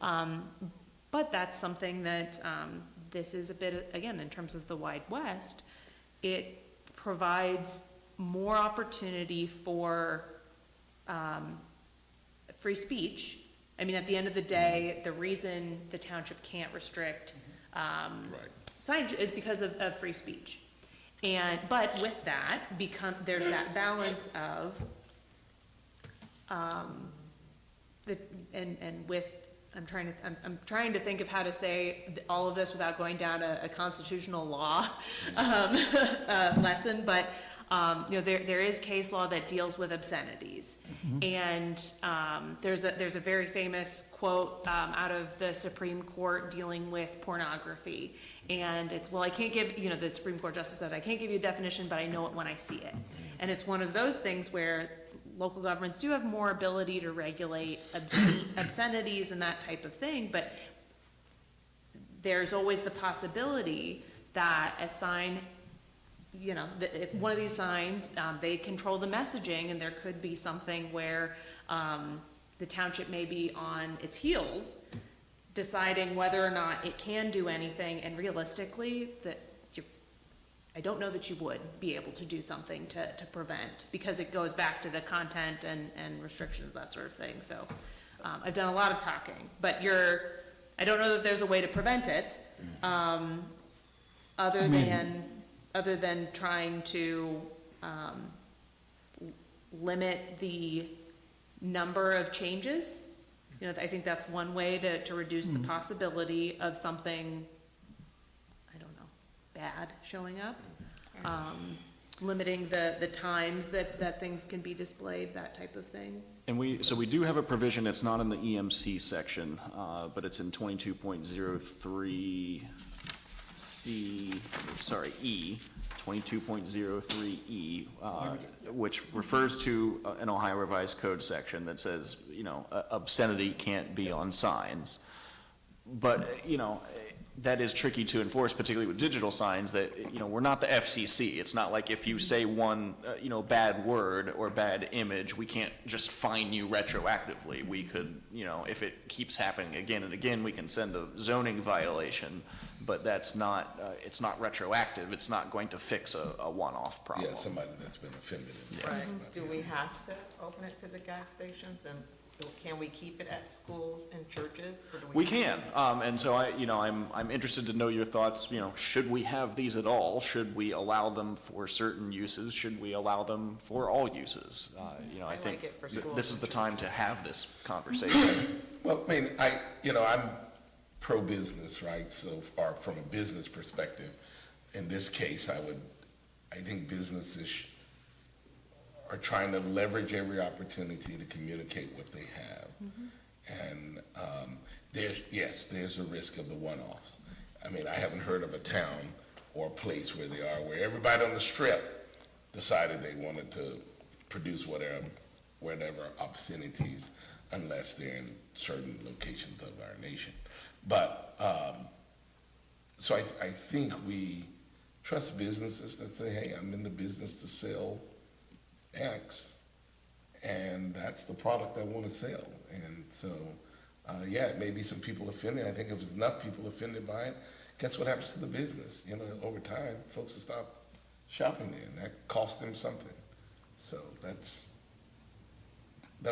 But that's something that, this is a bit, again, in terms of the Wide West, it provides more opportunity for free speech. I mean, at the end of the day, the reason the township can't restrict signage is because of free speech. But with that, there's that balance of, I'm trying to think of how to say all of this without going down a constitutional law lesson, but there is case law that deals with obscenities, and there's a very famous quote out of the Supreme Court dealing with pornography, and it's, well, I can't give, the Supreme Court justice said, I can't give you a definition, but I know it when I see it, and it's one of those things where local governments do have more ability to regulate obscenities and that type of thing, but there's always the possibility that a sign, if one of these signs, they control the messaging, and there could be something where the township may be on its heels deciding whether or not it can do anything, and realistically, I don't know that you would be able to do something to prevent, because it goes back to the content and restrictions, that sort of thing. So I've done a lot of talking, but I don't know that there's a way to prevent it, other than trying to limit the number of changes. I think that's one way to reduce the possibility of something, I don't know, bad showing up. Limiting the times that things can be displayed, that type of thing. And we do have a provision, it's not in the EMC section, but it's in 22.03 E, 22.03 E, which refers to an Ohio Revised Code section that says, obscenity can't be on signs. But, that is tricky to enforce, particularly with digital signs, that, we're not the FCC. It's not like if you say one, bad word or bad image, we can't just fine you retroactively. We could, if it keeps happening again and again, we can send a zoning violation, but that's not, it's not retroactive. It's not going to fix a one-off problem. Yeah, somebody that's been offended. Right. Do we have to open it to the gas stations, and can we keep it at schools and churches? Or do we can, and so I'm interested to know your thoughts. Should we have these at all? Should we allow them for certain uses? Should we allow them for all uses? I think this is the time to have this conversation. Well, I mean, I'm pro-business, right? So, or from a business perspective, in this case, I think businesses are trying to leverage every opportunity to communicate what they have. And there's a risk of the one-offs. I mean, I haven't heard of a town or a place where everybody on the strip decided they wanted to produce whatever obscenities, unless they're in certain locations of our nation. But, so I think we trust businesses that say, hey, I'm in the business to sell X, and that's the product I want to sell. And so, maybe some people offended. I think if there's enough people offended by it, guess what happens to the business? Over time, folks will stop shopping there, and that costs them something. So that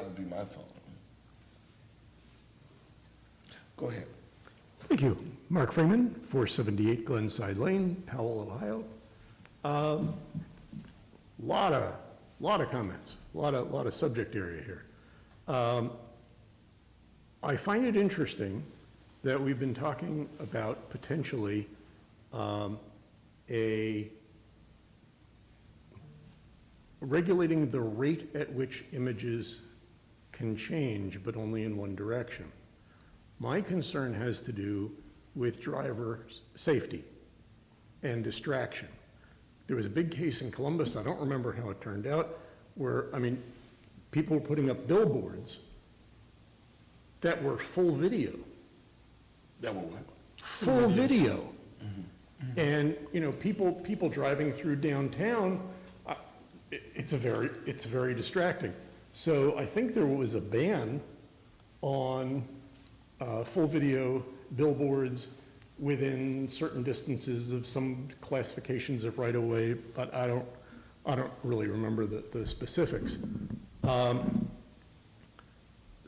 would be my thought. Go ahead. Thank you. Mark Freeman, 478 Glenside Lane, Powell, Ohio. Lot of comments, a lot of subject area here. I find it interesting that we've been talking about potentially regulating the rate at which images can change, but only in one direction. My concern has to do with driver safety and distraction. There was a big case in Columbus, I don't remember how it turned out, where, people were putting up billboards that were full video. That were what? Full video. And, people driving through downtown, it's very distracting. So I think there was a ban on full video billboards within certain distances of some classifications of right-of-way, but I don't really remember the specifics.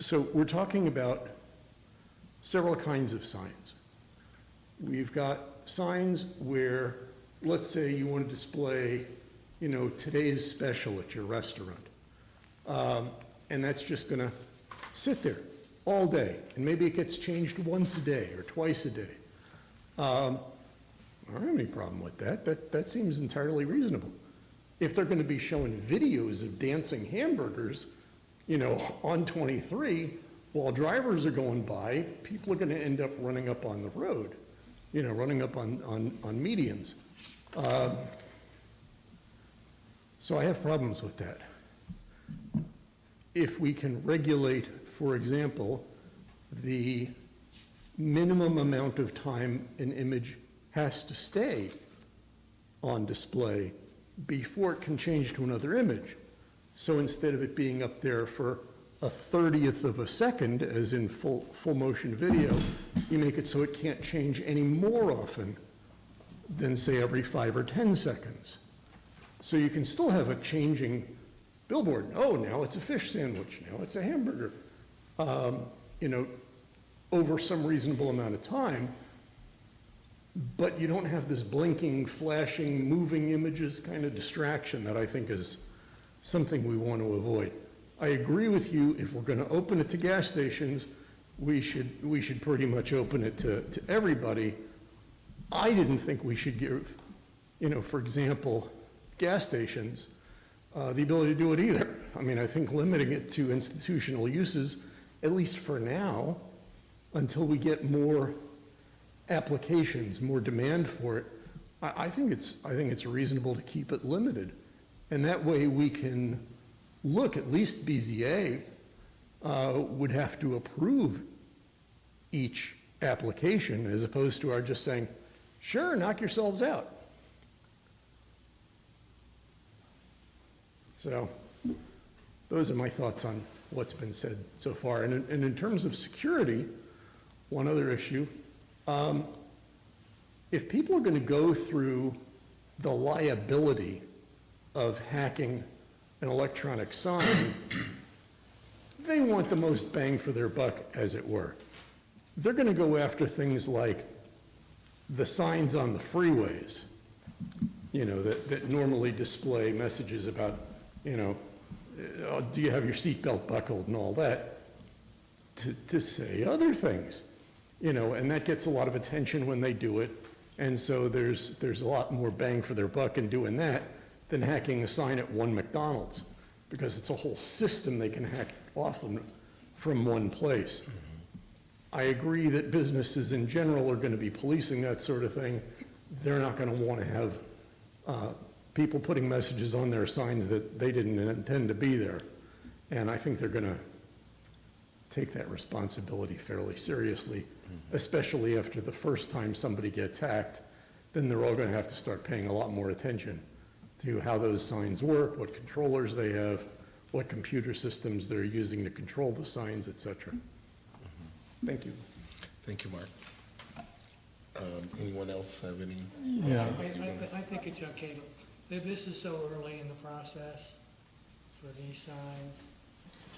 So we're talking about several kinds of signs. We've got signs where, let's say you want to display, today's special at your restaurant. And that's just going to sit there all day. And maybe it gets changed once a day or twice a day. I don't have any problem with that. That seems entirely reasonable. If they're going to be showing videos of dancing hamburgers, on 23, while drivers are going by, people are going to end up running up on the road, running up on medians. So I have problems with that. If we can regulate, for example, the minimum amount of time an image has to stay on display before it can change to another image. So instead of it being up there for a 30th of a second, as in full motion video, you make it so it can't change any more often than, say, every 5 or 10 seconds. So you can still have a changing billboard. Oh, now it's a fish sandwich. Now it's a hamburger. Over some reasonable amount of time. But you don't have this blinking, flashing, moving images kind of distraction that I think is something we want to avoid. I agree with you, if we're going to open it to gas stations, we should pretty much open it to everybody. I didn't think we should give, for example, gas stations, the ability to do it either. I mean, I think limiting it to institutional uses, at least for now, until we get more applications, more demand for it, I think it's reasonable to keep it limited. And that way we can look, at least BZA would have to approve each application as opposed to our just saying, sure, knock yourselves out. So those are my thoughts on what's been said so far. And in terms of security, one other issue, if people are going to go through the liability of hacking an electronic sign, they want the most bang for their buck, as it were. They're going to go after things like the signs on the freeways, that normally display messages about, do you have your seatbelt buckled and all that, to say other things, and that gets a lot of attention when they do it. And so there's a lot more bang for their buck in doing that than hacking a sign at one McDonald's, because it's a whole system they can hack off from one place. I agree that businesses in general are going to be policing that sort of thing. They're not going to want to have people putting messages on their signs that they didn't intend to be there. And I think they're going to take that responsibility fairly seriously, especially after the first time somebody gets hacked. Then they're all going to have to start paying a lot more attention to how those signs work, what controllers they have, what computer systems they're using to control the signs, et cetera. Thank you. Thank you, Mark. Anyone else have any? Yeah, I think it's okay. This is so early in the process for these signs.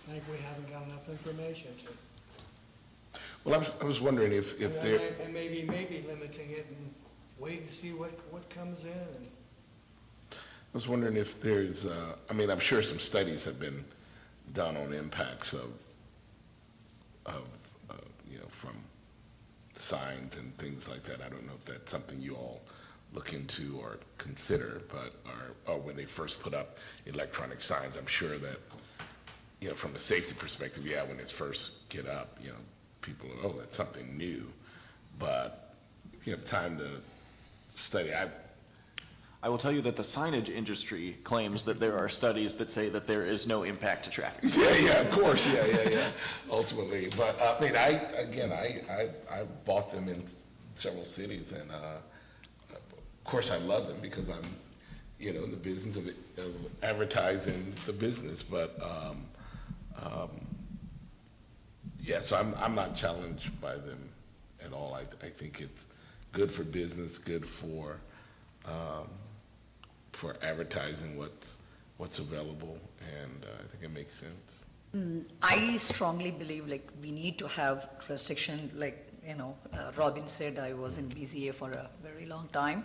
I think we haven't got enough information to. Well, I was wondering if there, And maybe limiting it and wait and see what comes in. And I was wondering if there's, I'm sure some studies have been done on impacts of from signs and things like that. I don't know if that's something you all look into or consider, but or when they first put up electronic signs, I'm sure that, from a safety perspective, when it's first get up, people are, oh, that's something new. But, time to study. I will tell you that the signage industry claims that there are studies that say that there is no impact to traffic. Yeah, of course, yeah, ultimately. But, I bought them in several cities, and, of course, I love them because I'm, in the business of advertising the business, but, Yeah, so I'm not challenged by them at all. I think it's good for business, good for advertising what's available, and I think it makes sense. I strongly believe like we need to have restriction, like, Robin said, I was in BZA for a very long time.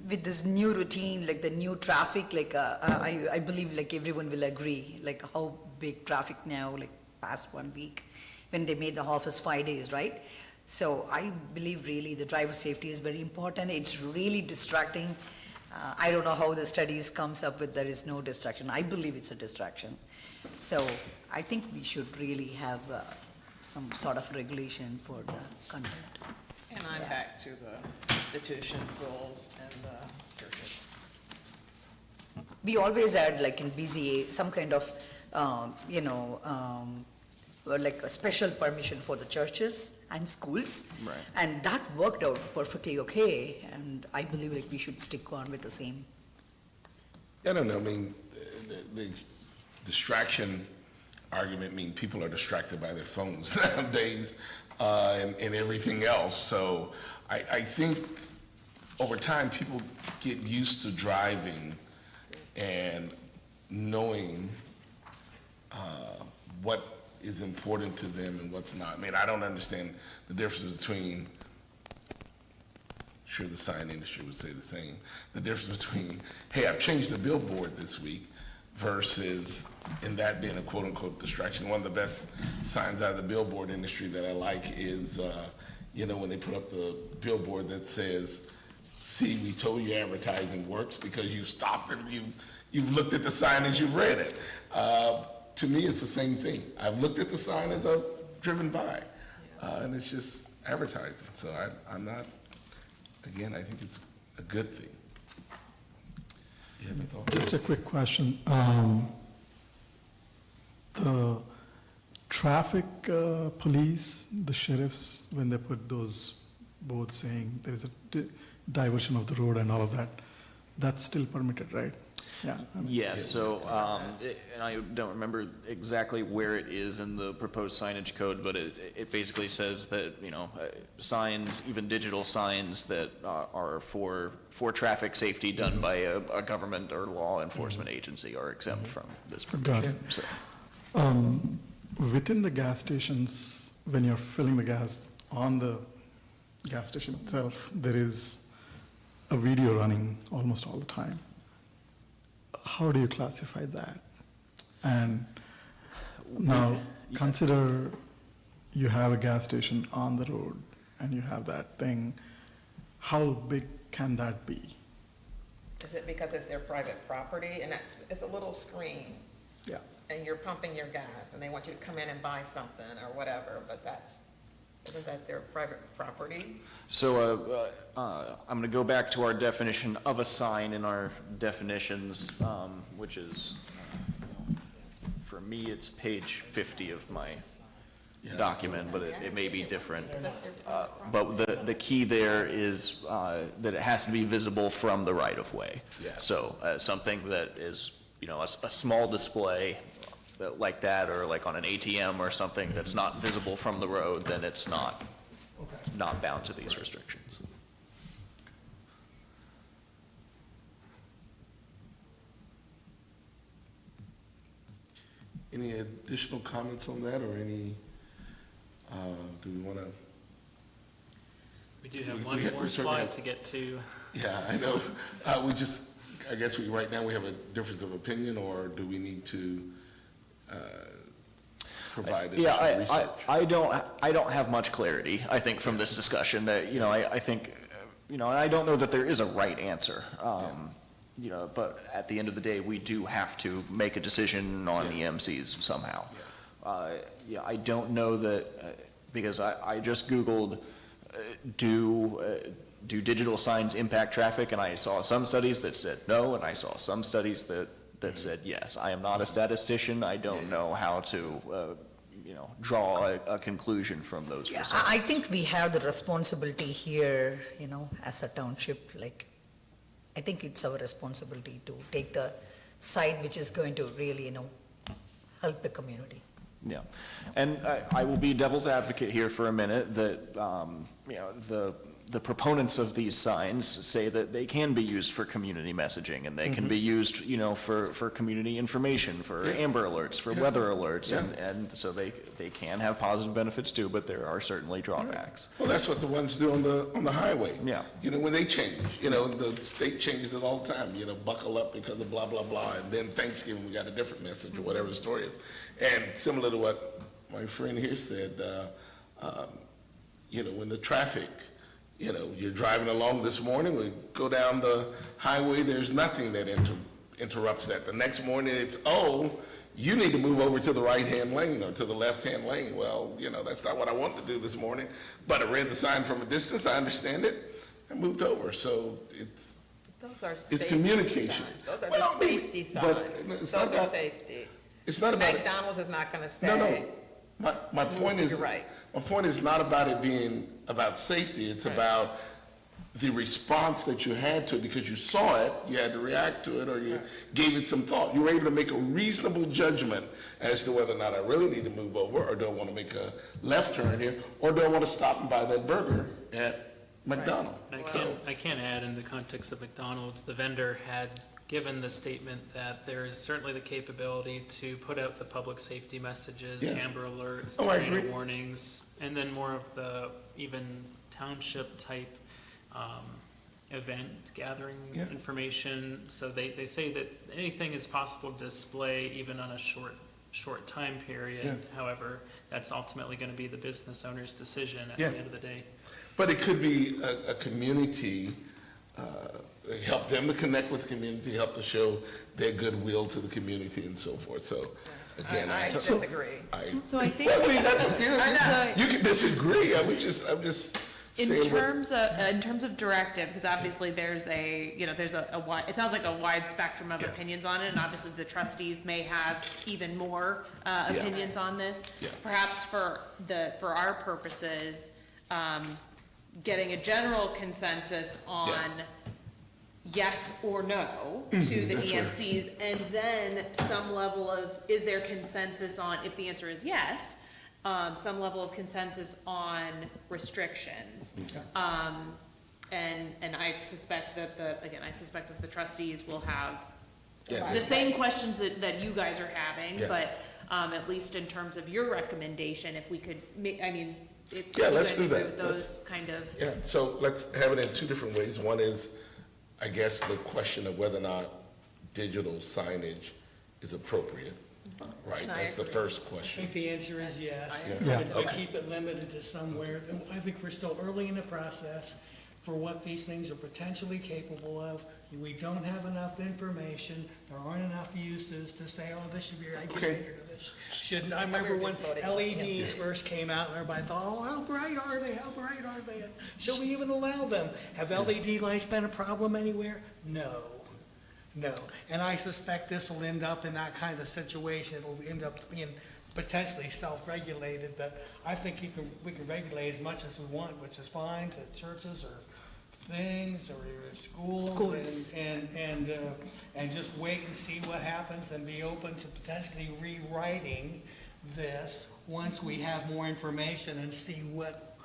With this new routine, like the new traffic, like, I believe like everyone will agree, like how big traffic now, like past 1 week, when they made the office 5 days, right? So I believe really the driver safety is very important. It's really distracting. I don't know how the studies comes up with there is no distraction. I believe it's a distraction. So I think we should really have some sort of regulation for the content. And I'm back to the institutions, schools, and the churches. We always had, like in BZA, some kind of, like a special permission for the churches and schools. Right. And that worked out perfectly okay, and I believe like we should stick on with the same. I don't know, I mean, the distraction argument, people are distracted by their phones nowadays, and everything else. So I think over time, people get used to driving and knowing what is important to them and what's not. I don't understand the difference between, sure the sign industry would say the same, the difference between, hey, I've changed the billboard this week versus, and that being a quote-unquote distraction. One of the best signs out of the billboard industry that I like is, when they put up the billboard that says, see, we told you advertising works because you stopped and you've looked at the sign as you've read it. To me, it's the same thing. I've looked at the sign as I've driven by, and it's just advertising. So I'm not, again, I think it's a good thing. You have any thoughts? Just a quick question. The traffic police, the sheriffs, when they put those boards saying there is a diversion of the road and all of that, that's still permitted, right? Yeah. Yes, so, and I don't remember exactly where it is in the proposed signage code, but it basically says that, signs, even digital signs that are for traffic safety done by a government or law enforcement agency are exempt from this provision. Got it. So, Within the gas stations, when you're filling the gas on the gas station itself, there is a video running almost all the time. How do you classify that? And now, consider you have a gas station on the road and you have that thing. How big can that be? Is it because it's their private property, and it's a little screen, Yeah. and you're pumping your gas, and they want you to come in and buy something or whatever, but isn't that their private property? So I'm going to go back to our definition of a sign in our definitions, which is, for me, it's page 50 of my document, but it may be different. But the key there is that it has to be visible from the right-of-way. Yeah. So something that is, a small display like that, or like on an ATM or something that's not visible from the road, then it's not bound to these restrictions. Any additional comments on that, or any, do we want to? We do have We one certainly more have- slide to get to. Yeah, I know. I guess right now we have a difference of opinion, or do we need to provide additional research? I don't have much clarity, I think, from this discussion that, I think, and I don't know that there is a right answer. But at the end of the day, we do have to make a decision on EMCs somehow. I don't know that, because I just Googled, do digital signs impact traffic? And I saw some studies that said no, and I saw some studies that said yes. I am not a statistician. I don't know how to, draw a conclusion from those Yeah, results. I think we have the responsibility here, as a township, like, I think it's our responsibility to take the side which is going to really, help the community. Yeah, and I will be devil's advocate here for a minute, that, you know, the proponents of these signs say that they can be used for community messaging, and they can be used, you know, for community information, for Amber Alerts, for weather alerts, and so they can have positive benefits too, but there are certainly drawbacks. Well, that's what the ones do on the highway. Yeah. You know, when they change, you know, the state changes it all the time, you know, buckle up because of blah, blah, blah, and then Thanksgiving, we got a different message, or whatever the story is. And similar to what my friend here said, you know, when the traffic, you know, you're driving along this morning, we go down the highway, there's nothing that interrupts that. The next morning, it's, oh, you need to move over to the right-hand lane or to the left-hand lane. Well, you know, that's not what I wanted to do this morning, but I read the sign from a distance, I understand it, I moved over. So it's Those are communication. signs. Those are Well, the safety but signs. it's Those not are about- safety. It's not about it. McDonald's is not gonna say. No. My point is, You're right. my point is not about it being about safety, it's about the response that you had to it, because you saw it, you had to react to it, or you gave it some thought. You were able to make a reasonable judgment as to whether or not I really need to move over, or do I want to make a left turn here, or do I want to stop and buy that burger at McDonald's? I can add, in the context of McDonald's, the vendor had given the statement that there is certainly the capability to put out the public safety messages, Yeah. Amber Alerts, Oh, I tornado agree. warnings, and then more of the even township type event gathering Yeah. information. So they say that anything is possible to display even on a short time period. Yeah. However, that's ultimately going to be the business owner's decision at Yeah. the end of the day. But it could be a community, help them to connect with the community, help to show their goodwill to the community and so forth. So, again, I disagree. So I think. Well, I mean, that's, So- you can disagree, I'm just In saying what. terms of directive, because obviously there's a wide, it sounds like a wide spectrum of Yeah. opinions on it, and obviously the trustees may have even more opinions on this. Yeah. Perhaps for our purposes, getting a general consensus on yes or no to the that's right. EMCs, and then some level of, is there consensus on, if the answer is yes, some level of consensus on restrictions. And I suspect that the trustees will have Yeah. the same questions that you guys are having, Yeah. but, at least in terms of your recommendation, if we could if Yeah, you let's guys do agree that. with those kind of. Yeah, so let's have it in two different ways. One is, I guess, the question of whether or not digital signage is appropriate, right? I That's the agree. first I question. think the answer is yes. Yeah. But Okay. keep it limited to somewhere. I think we're still early in the process for what these things are potentially capable of. We don't have enough information. There aren't enough uses to say, oh, this should be regulated, or this shouldn't. I remember when LEDs first came out, and everybody thought, oh, how bright are they? How bright are they? And should we even allow them? Have LED lights been a problem anywhere? No. And I suspect this will end up in that kind of situation. It'll end up being potentially self-regulated, but I think we can regulate as much as we want, which is fine, to churches or things, or your schools. Schools. And just wait and see what happens, and be open to potentially rewriting this once we have more information and see what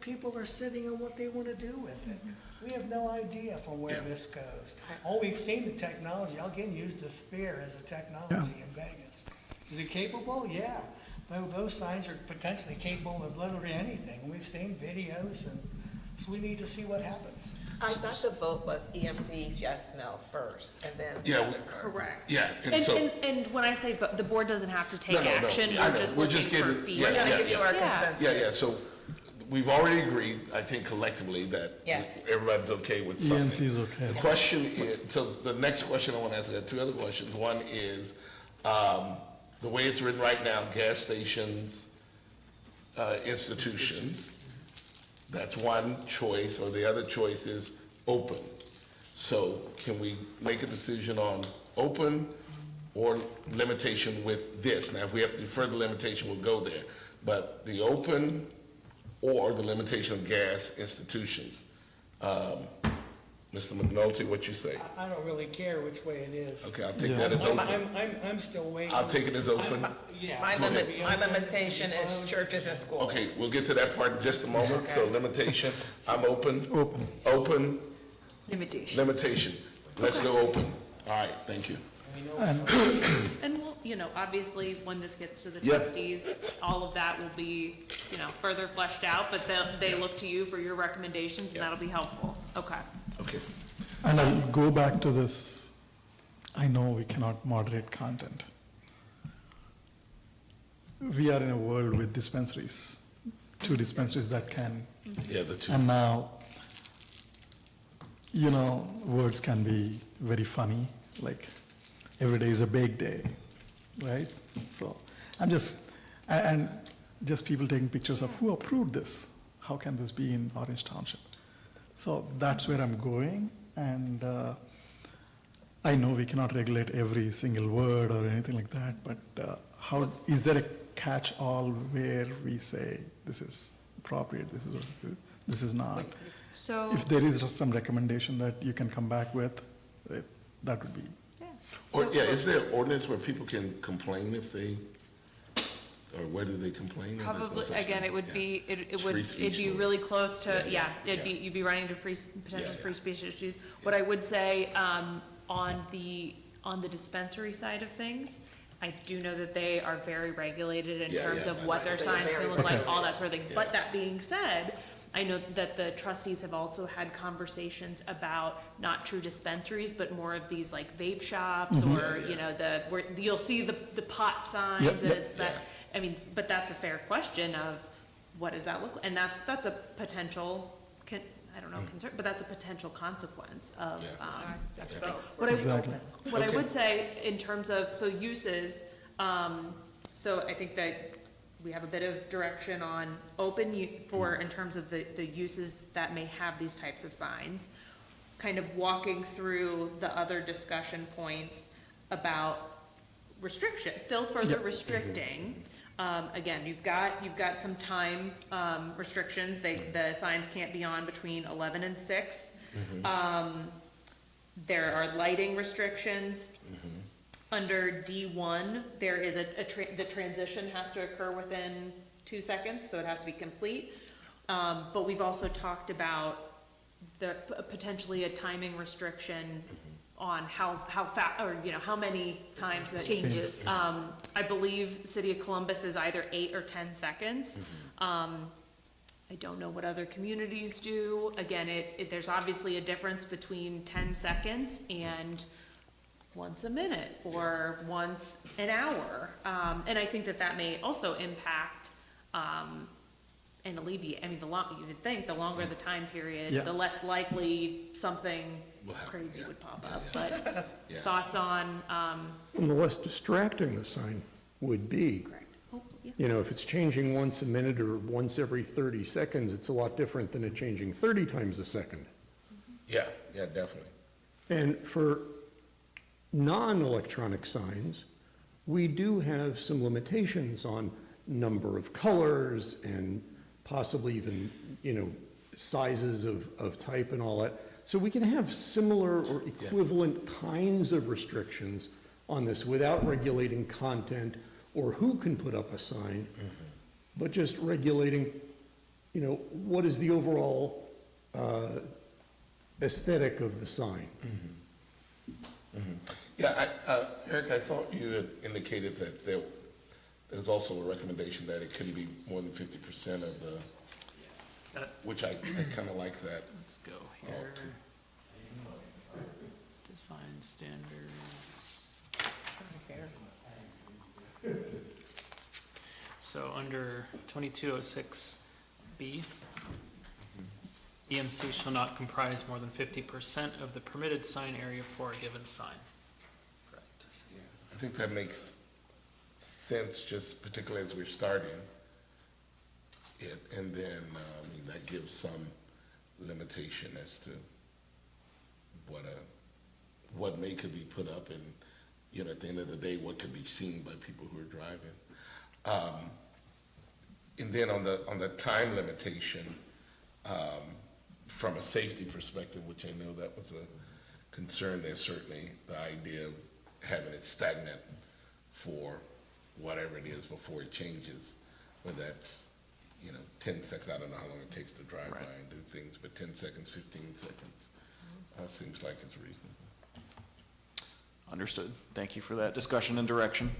people are sitting and what they want to do with it. We have no idea from where this goes. All we've seen the technology, I'll again use the Sphere as a technology in Vegas. Is it capable? Yeah. Those signs are potentially capable of literally anything. We've seen videos, and so we need to see what happens. I thought the vote was EMC's yes, no first, and then. Yeah, Correct. Yeah, and And, so- and when I say vote, the board doesn't have to take No, no, no. action, I we're know. just We're looking just for giving- feedback. We're gonna give you our Yeah. consensus. Yeah, so we've already agreed, I think collectively, that Yes. everybody's okay with something. ENC is okay. The question is, so the next question I want to ask, I got two other questions. One is, the way it's written right now, gas stations, institutions, that's one choice, or the other choice is open. So can we make a decision on open or limitation with this? Now, if we have to defer the limitation, we'll go there. But the open or the limitation of gas institutions. Mr. McNulty, what you say? I don't really care which way it is. Okay, I'll take that as open. I'm still waiting. I'll take it as open. Yeah. My Go ahead. my limitation is churches and schools. Okay, we'll get to that part in just a moment. So Okay. limitation, I'm open. Open. Open, Limitations. limitation. Let's go open. All right, thank you. And And we'll, obviously, when this gets to the Yeah. trustees, all of that will be, further fleshed out, but they look to you for your recommendations, and that'll be helpful. Okay. Okay. And I'll go back to this, I know we cannot moderate content. We are in a world with dispensaries, 2 dispensaries that can, Yeah, the two. and now, words can be very funny, like, every day is a big day, right? So, and just people taking pictures of who approved this? How can this be in Orange Township? So that's where I'm going, and I know we cannot regulate every single word or anything like that, but is there a catch-all where we say this is appropriate, this is not? So, If there is some recommendation that you can come back with, that would be, yeah. Or, So yeah, is there an ordinance where people can complain if they, or where do they complain? There's no Probably, such again, thing. it would Yeah. be, It's free speech it'd be law. really close to, Yeah, it'd be, yeah. you'd be running into potential Yeah, free speech issues. What I would say, on the dispensary side of things, I do know that they are very regulated in Yeah, terms yeah, of what their that's- signs can look Okay. like, all that sort of thing. Yeah. But that being said, I know that the trustees have also had conversations about not true dispensaries, but more of these like vape shops or, where you'll see the pot signs Yep, and yep. it's that, I mean, but that's a fair question of what does that look like? And that's a potential, I don't know, concern, but that's a potential consequence of, Yeah. That's Yeah. both. What I, Exactly. what I Okay. would say in terms of, so uses, so I think that we have a bit of direction on in terms of the uses that may have these types of signs. Kind of walking through the other discussion points about restriction, still further Yep. restricting. Again, you've got some time, restrictions, the signs can't be on between 11 and 6. There are lighting restrictions. Under D1, there is the transition has to occur within 2 seconds, so it has to be complete. But we've also talked about potentially a timing restriction on how fast, or, how many times that. Changes. I believe City of Columbus is either 8 or 10 seconds. I don't know what other communities do. Again, there's obviously a difference between 10 seconds and once a minute or once an hour. And I think that may also impact, and alleviate, I mean, you would think the longer the time period, Yeah. the less likely something Will happen, crazy yeah. would pop Yeah, up. yeah. But Yeah. thoughts on, And the less distracting the sign would be. correct, hopefully, yeah. If it's changing once a minute or once every 30 seconds, it's a lot different than it changing 30 times a second. Yeah, yeah, definitely. And for non-electronic signs, we do have some limitations on number of colors and possibly even, sizes of type and all that. So we can have similar or equivalent kinds of restrictions on this without regulating content or who can put up a sign, but just regulating, what is the overall aesthetic of the sign. Yeah, Eric, I thought you had indicated that there's also a recommendation that it couldn't be more than 50% of the, which I kind of like that. Let's go here. Design standards. So under 2206B, EMC shall not comprise more than 50% of the permitted sign area for a given sign. Correct. I think that makes sense, just particularly as we're starting it, and then, that gives some limitation as to what could be put up, and, at the end of the day, what could be seen by people who are driving. And then on the time limitation, from a safety perspective, which I know that was a concern, there's certainly the idea of having it stagnant for whatever it is before it changes, whether that's, 10 seconds, I don't know how long it takes to drive by Right. and do things, but 10 seconds, 15 seconds, seems like it's reasonable. Understood. Thank you for that discussion and direction.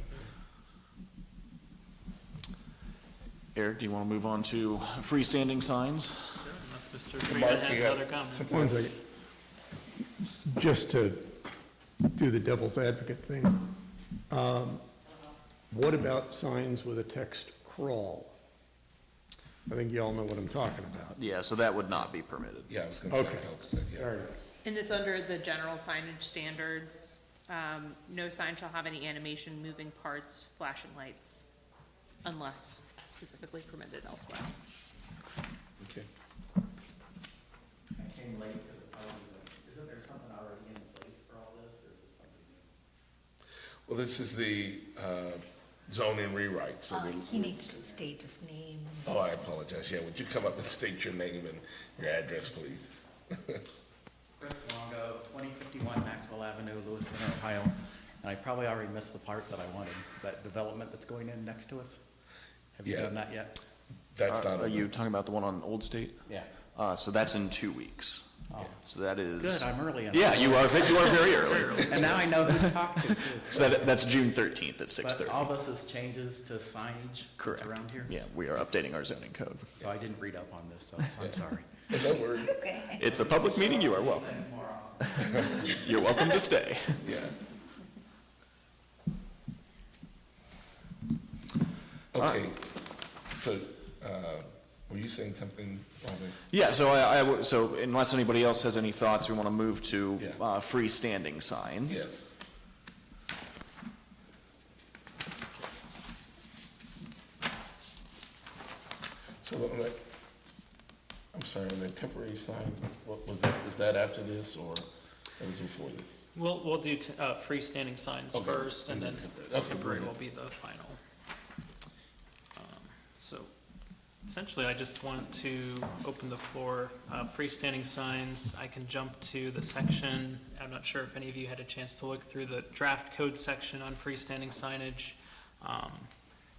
Eric, do you want to move on to freestanding signs? Unless Mr. Mark, Freeman has you have another comment. something One else? second. Just to do the devil's advocate thing, what about signs with a text crawl? I think you all know what I'm talking about. Yeah, so that would not be permitted. Yeah, I was gonna say, Okay. yeah. All right. And it's under the general signage standards. No sign shall have any animation, moving parts, flashing lights, unless specifically permitted elsewhere. Okay. I came late to the party, but isn't there something already in place for all this, or is this something new? Well, this is the zoning rewrite, so He needs to state his name. oh, I apologize. Yeah, would you come up and state your name and your address, please? Chris Longo, 2051 Maxwell Avenue, Lewiston, Ohio. And I probably already missed the part that I wanted, that development that's going in next to us. Have you Yeah. done that yet? That's not. Are you talking about the one on Old State? Yeah. So that's in 2 weeks. Oh, So that is. good, I'm early. Yeah, you are very early. And now I know who to talk to, too. So that's June 13th at 6:30. But all this is changes to signage Correct. around here? Yeah, we are updating our zoning code. So I didn't read up on this, so I'm sorry. No worries. It's a public meeting, you are welcome. Thanks more often. You're welcome to stay. Yeah. Okay, so, were you saying something, Robin? Yeah, so unless anybody else has any thoughts, we want to move to Yeah. freestanding signs. Yes. So, I'm sorry, on the temporary sign, what was that, is that after this, or that was before this? We'll do freestanding signs Okay. first, and then the Okay, temporary great. will be the final. So essentially, I just want to open the floor. Freestanding signs, I can jump to the section. I'm not sure if any of you had a chance to look through the draft code section on freestanding signage.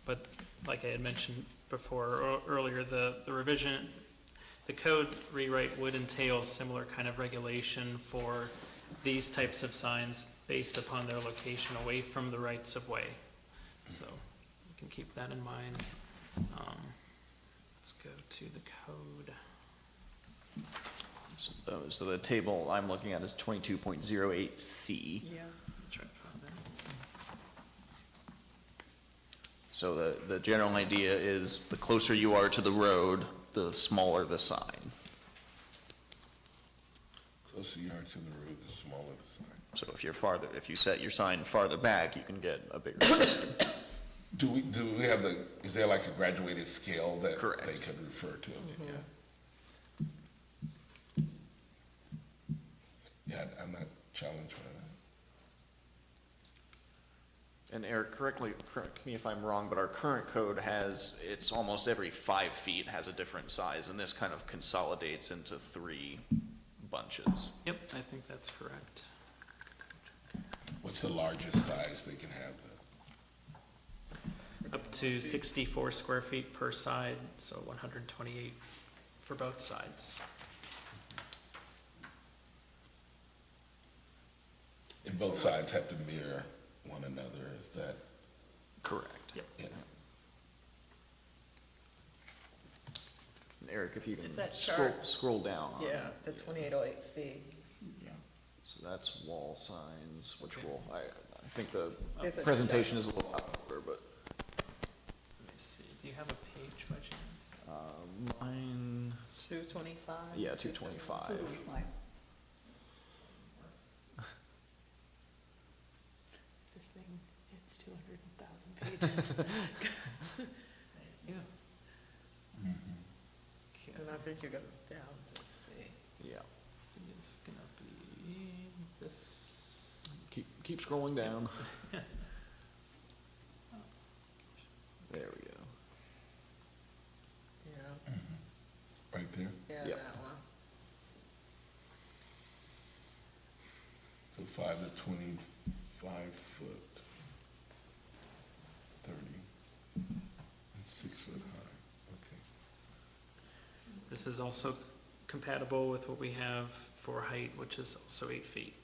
But like I had mentioned before, earlier, the revision, the code rewrite would entail similar kind of regulation for these types of signs based upon their location away from the rights of way. So you can keep that in mind. Let's go to the code. So the table I'm looking at is 22.08C. Yeah. Try to find that. So the general idea is the closer you are to the road, the smaller the sign. Closer you are to the road, the smaller the sign. So if you set your sign farther back, you can get a bigger sign. Do we have is there like a graduated scale that Correct. they could refer to? Okay, yeah. Yeah, I'm not challenged by that. And Eric, correct me if I'm wrong, but our current code it's almost every 5 feet has a different size, and this kind of consolidates into 3 bunches. Yep, I think that's correct. What's the largest size they can have? Up to 64 square feet per side, so 128 for both sides. And both sides have to mirror one another, is that? Correct. Yep. Yeah. And Eric, if you can Is that scroll, chart? scroll down. on Yeah, the 2808C. So that's wall signs, which I think the Is it- presentation is a little out of order, but, Let me see, do you have a page by chance? mine, 225? yeah, 225. This thing, it's 200,000 pages. Yeah. And I think you're going down to C. Yeah, See, it's gonna be this. keep scrolling down. There we go. Yeah, Right there? yeah, Yep. that one. So 5 to 25 foot, 30 6 foot high, okay. This is also compatible with what we have for height, which is also 8 feet.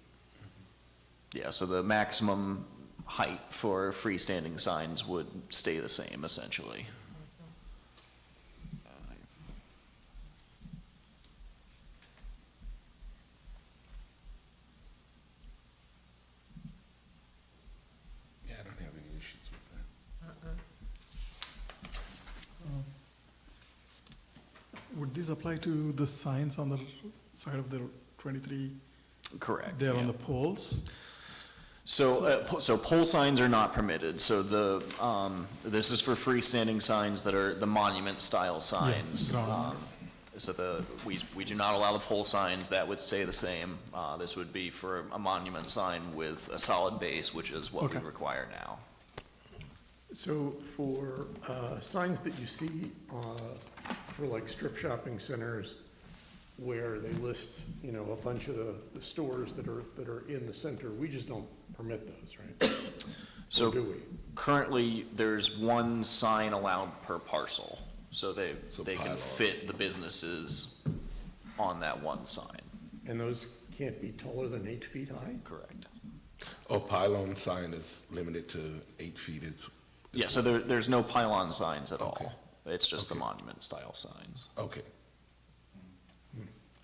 Yeah, so the maximum height for freestanding signs would stay the same, essentially. Yeah, I don't have any issues with that. Would this apply to the signs on the side of the 23, Correct. there on yeah. the poles? So pole signs are not permitted, so this is for freestanding signs that are the monument-style signs. ground. We do not allow the pole signs, that would stay the same. This would be for a monument sign with a solid base, which is what we Okay. require now. So for signs that you see for like strip shopping centers where they list, you know, a bunch of the stores that are in the center, we just don't permit those, right? So Or do we? currently, there's one sign allowed per parcel, so they pile can on. fit the businesses on that one sign. And those can't be taller than 8 feet high? Correct. Oh, pylon sign is limited to 8 feet, Yeah, so there's no pylon signs at Okay. all. It's just the Okay. monument-style signs. okay.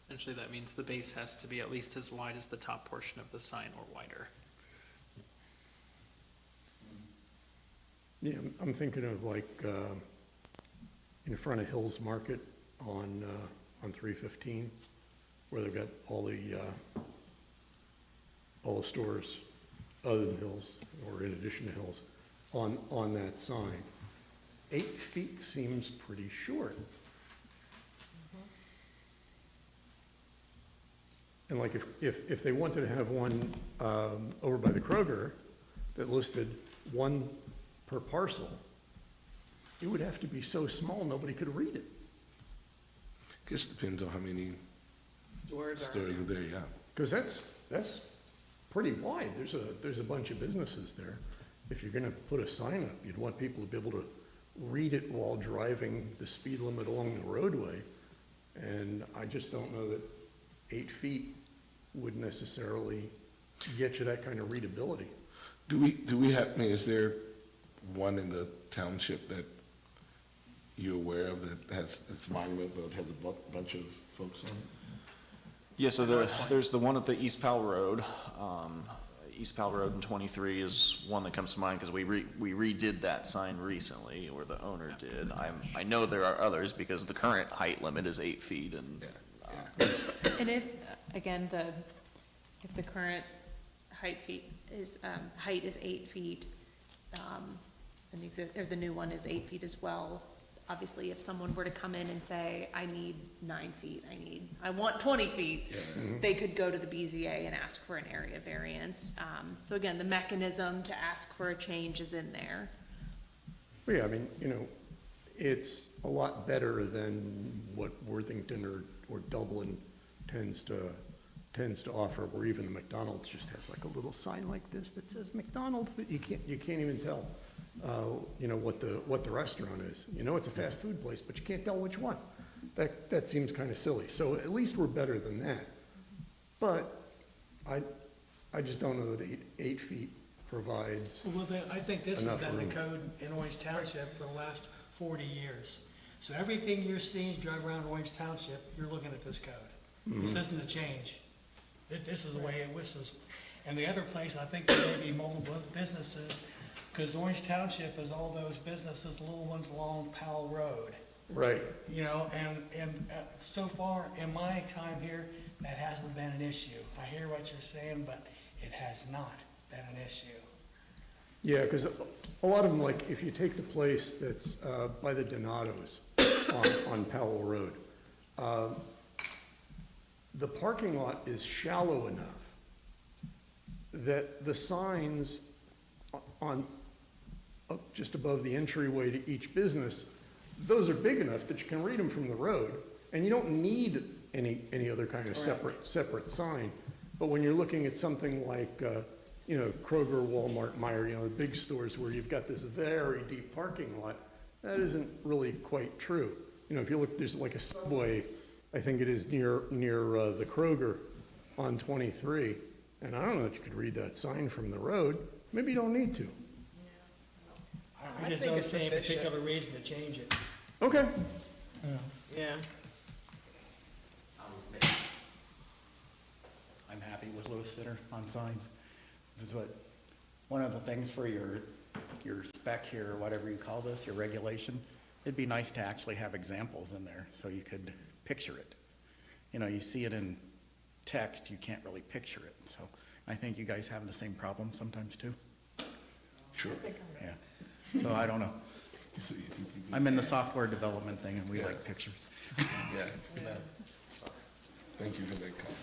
Essentially, that means the base has to be at least as wide as the top portion of the sign or wider. Yeah, I'm thinking of like in front of Hills Market on 315, where they've got all the stores other than Hills, or in addition to Hills, on that sign. 8 feet seems pretty short. And like if they wanted to have one over by the Kroger that listed one per parcel, it would have to be so small, nobody could read it. Just depends on how many Stores are. stores are there, yeah. Because that's pretty wide. There's a bunch of businesses there. If you're gonna put a sign up, you'd want people to be able to read it while driving the speed limit along the roadway. And I just don't know that 8 feet would necessarily get you that kind of readability. Do we have, I mean, is there one in the township that you're aware of that has, it's monument, but has a bunch of folks on it? Yeah, so there's the one at the East Powell Road. East Powell Road and 23 is one that comes to mind because we redid that sign recently, or the owner did. I know there are others because the current height limit is 8 feet and. Yeah. And if, again, if the current height is 8 feet, and the new one is 8 feet as well, obviously, if someone were to come in and say, I need 9 feet, I want 20 feet, they could go to the BZA and ask for an area variance. So again, the mechanism to ask for a change is in there. Well, yeah, I mean, you know, it's a lot better than what Worthington or Dublin tends to offer, where even the McDonald's just has like a little sign like this that says McDonald's, that you can't even tell, you know, what the restaurant is. You know, it's a fast food place, but you can't tell which one. That seems kind of silly. So at least we're better than that. But I just don't know that 8 feet provides. Well, I think this has Enough been the room. code in Orange Township for the last 40 years. So everything you're seeing, as you drive around Orange Township, you're looking at this code. This isn't a change. This is the way it was. And the other place, I think there may be multiple businesses, because Orange Township is all those businesses, little ones along Powell Road. Right. You know, and so far in my time here, that hasn't been an issue. I hear what you're saying, but it has not been an issue. Yeah, because a lot of them, like, if you take the place that's by the Donatos on Powell Road, the parking lot is shallow enough that the signs on, up just above the entryway to each business, those are big enough that you can read them from the road, and you don't need any other kind of separate sign. But when you're looking at something like, you know, Kroger, Walmart, Meijer, you know, the big stores where you've got this very deep parking lot, that isn't really quite true. You know, if you look, there's like a Subway, I think it is near the Kroger on 23, and I don't know that you could read that sign from the road. Maybe you don't need to. I just think don't it's see any sufficient. particular reason to change it. Okay. Yeah. I'm happy with Lewis Center on signs. This is what, one of the things for your spec here, or whatever you call this, your regulation, it'd be nice to actually have examples in there so you could picture it. You know, you see it in text, you can't really picture it. So I think you guys have the same problem sometimes too. Sure. Yeah. So I don't know. I'm in the software development thing and we Yeah. like pictures. Yeah, no. Thank you for that comment.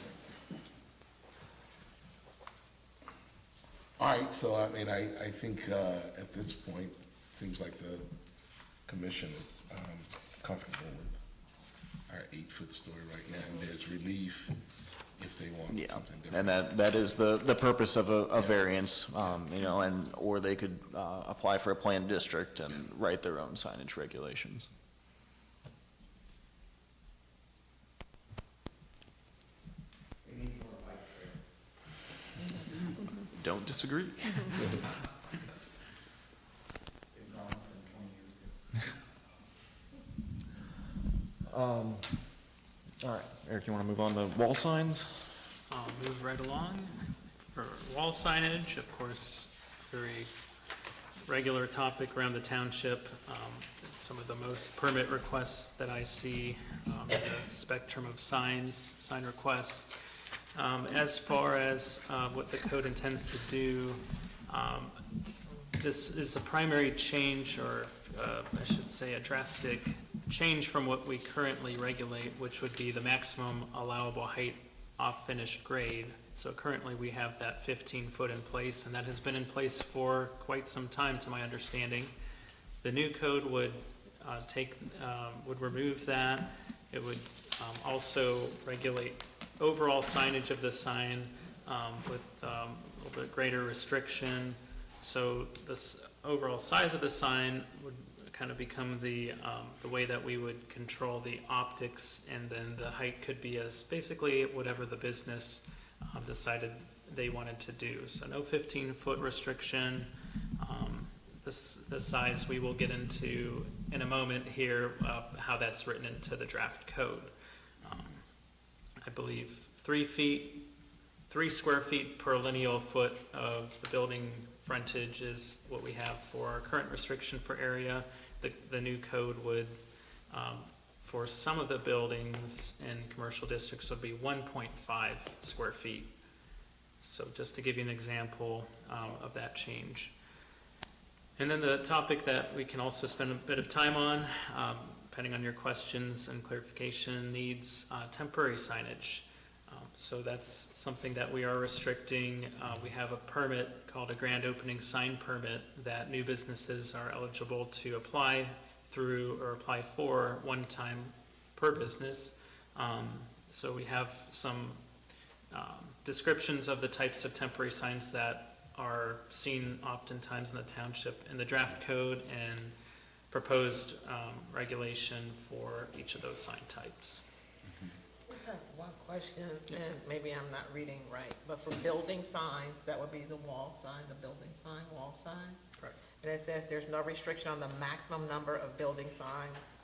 All right, so I mean, I think at this point, it seems like the commission is comfortable with our 8-foot story right now, and there's relief if they want Yeah, something different. and that is the purpose of a variance, you know, or they could apply for a planned district and write their own signage regulations. Don't disagree. All right, Eric, you want to move on to wall signs? I'll move right along. For wall signage, of course, very regular topic around the township. Some of the most permit requests that I see, the spectrum of signs, sign requests. As far as what the code intends to do, this is a primary change, or I should say a drastic change from what we currently regulate, which would be the maximum allowable height off finished grade. So currently we have that 15-foot in place, and that has been in place for quite some time, to my understanding. The new code would would remove that. It would also regulate overall signage of the sign with a little bit greater restriction. So this overall size of the sign would kind of become the way that we would control the optics, and then the height could be as basically whatever the business decided they wanted to do. So no 15-foot restriction. The size we will get into in a moment here, how that's written into the draft code. I believe 3 square feet per lineal foot of the building frontage is what we have for our current restriction for area. The new code would, for some of the buildings in commercial districts, would be 1.5 square feet. So just to give you an example of that change. And then the topic that we can also spend a bit of time on, depending on your questions and clarification needs, temporary signage. So that's something that we are restricting. We have a permit called a grand opening sign permit that new businesses are eligible to apply through or apply for one time per business. So we have some descriptions of the types of temporary signs that are seen oftentimes in the township in the draft code, and proposed regulation for each of those sign types. I have one question, and maybe I'm not reading right, but for building signs, that would be the wall sign, the building sign, wall sign? Correct. And it says there's no restriction on the maximum number of building signs.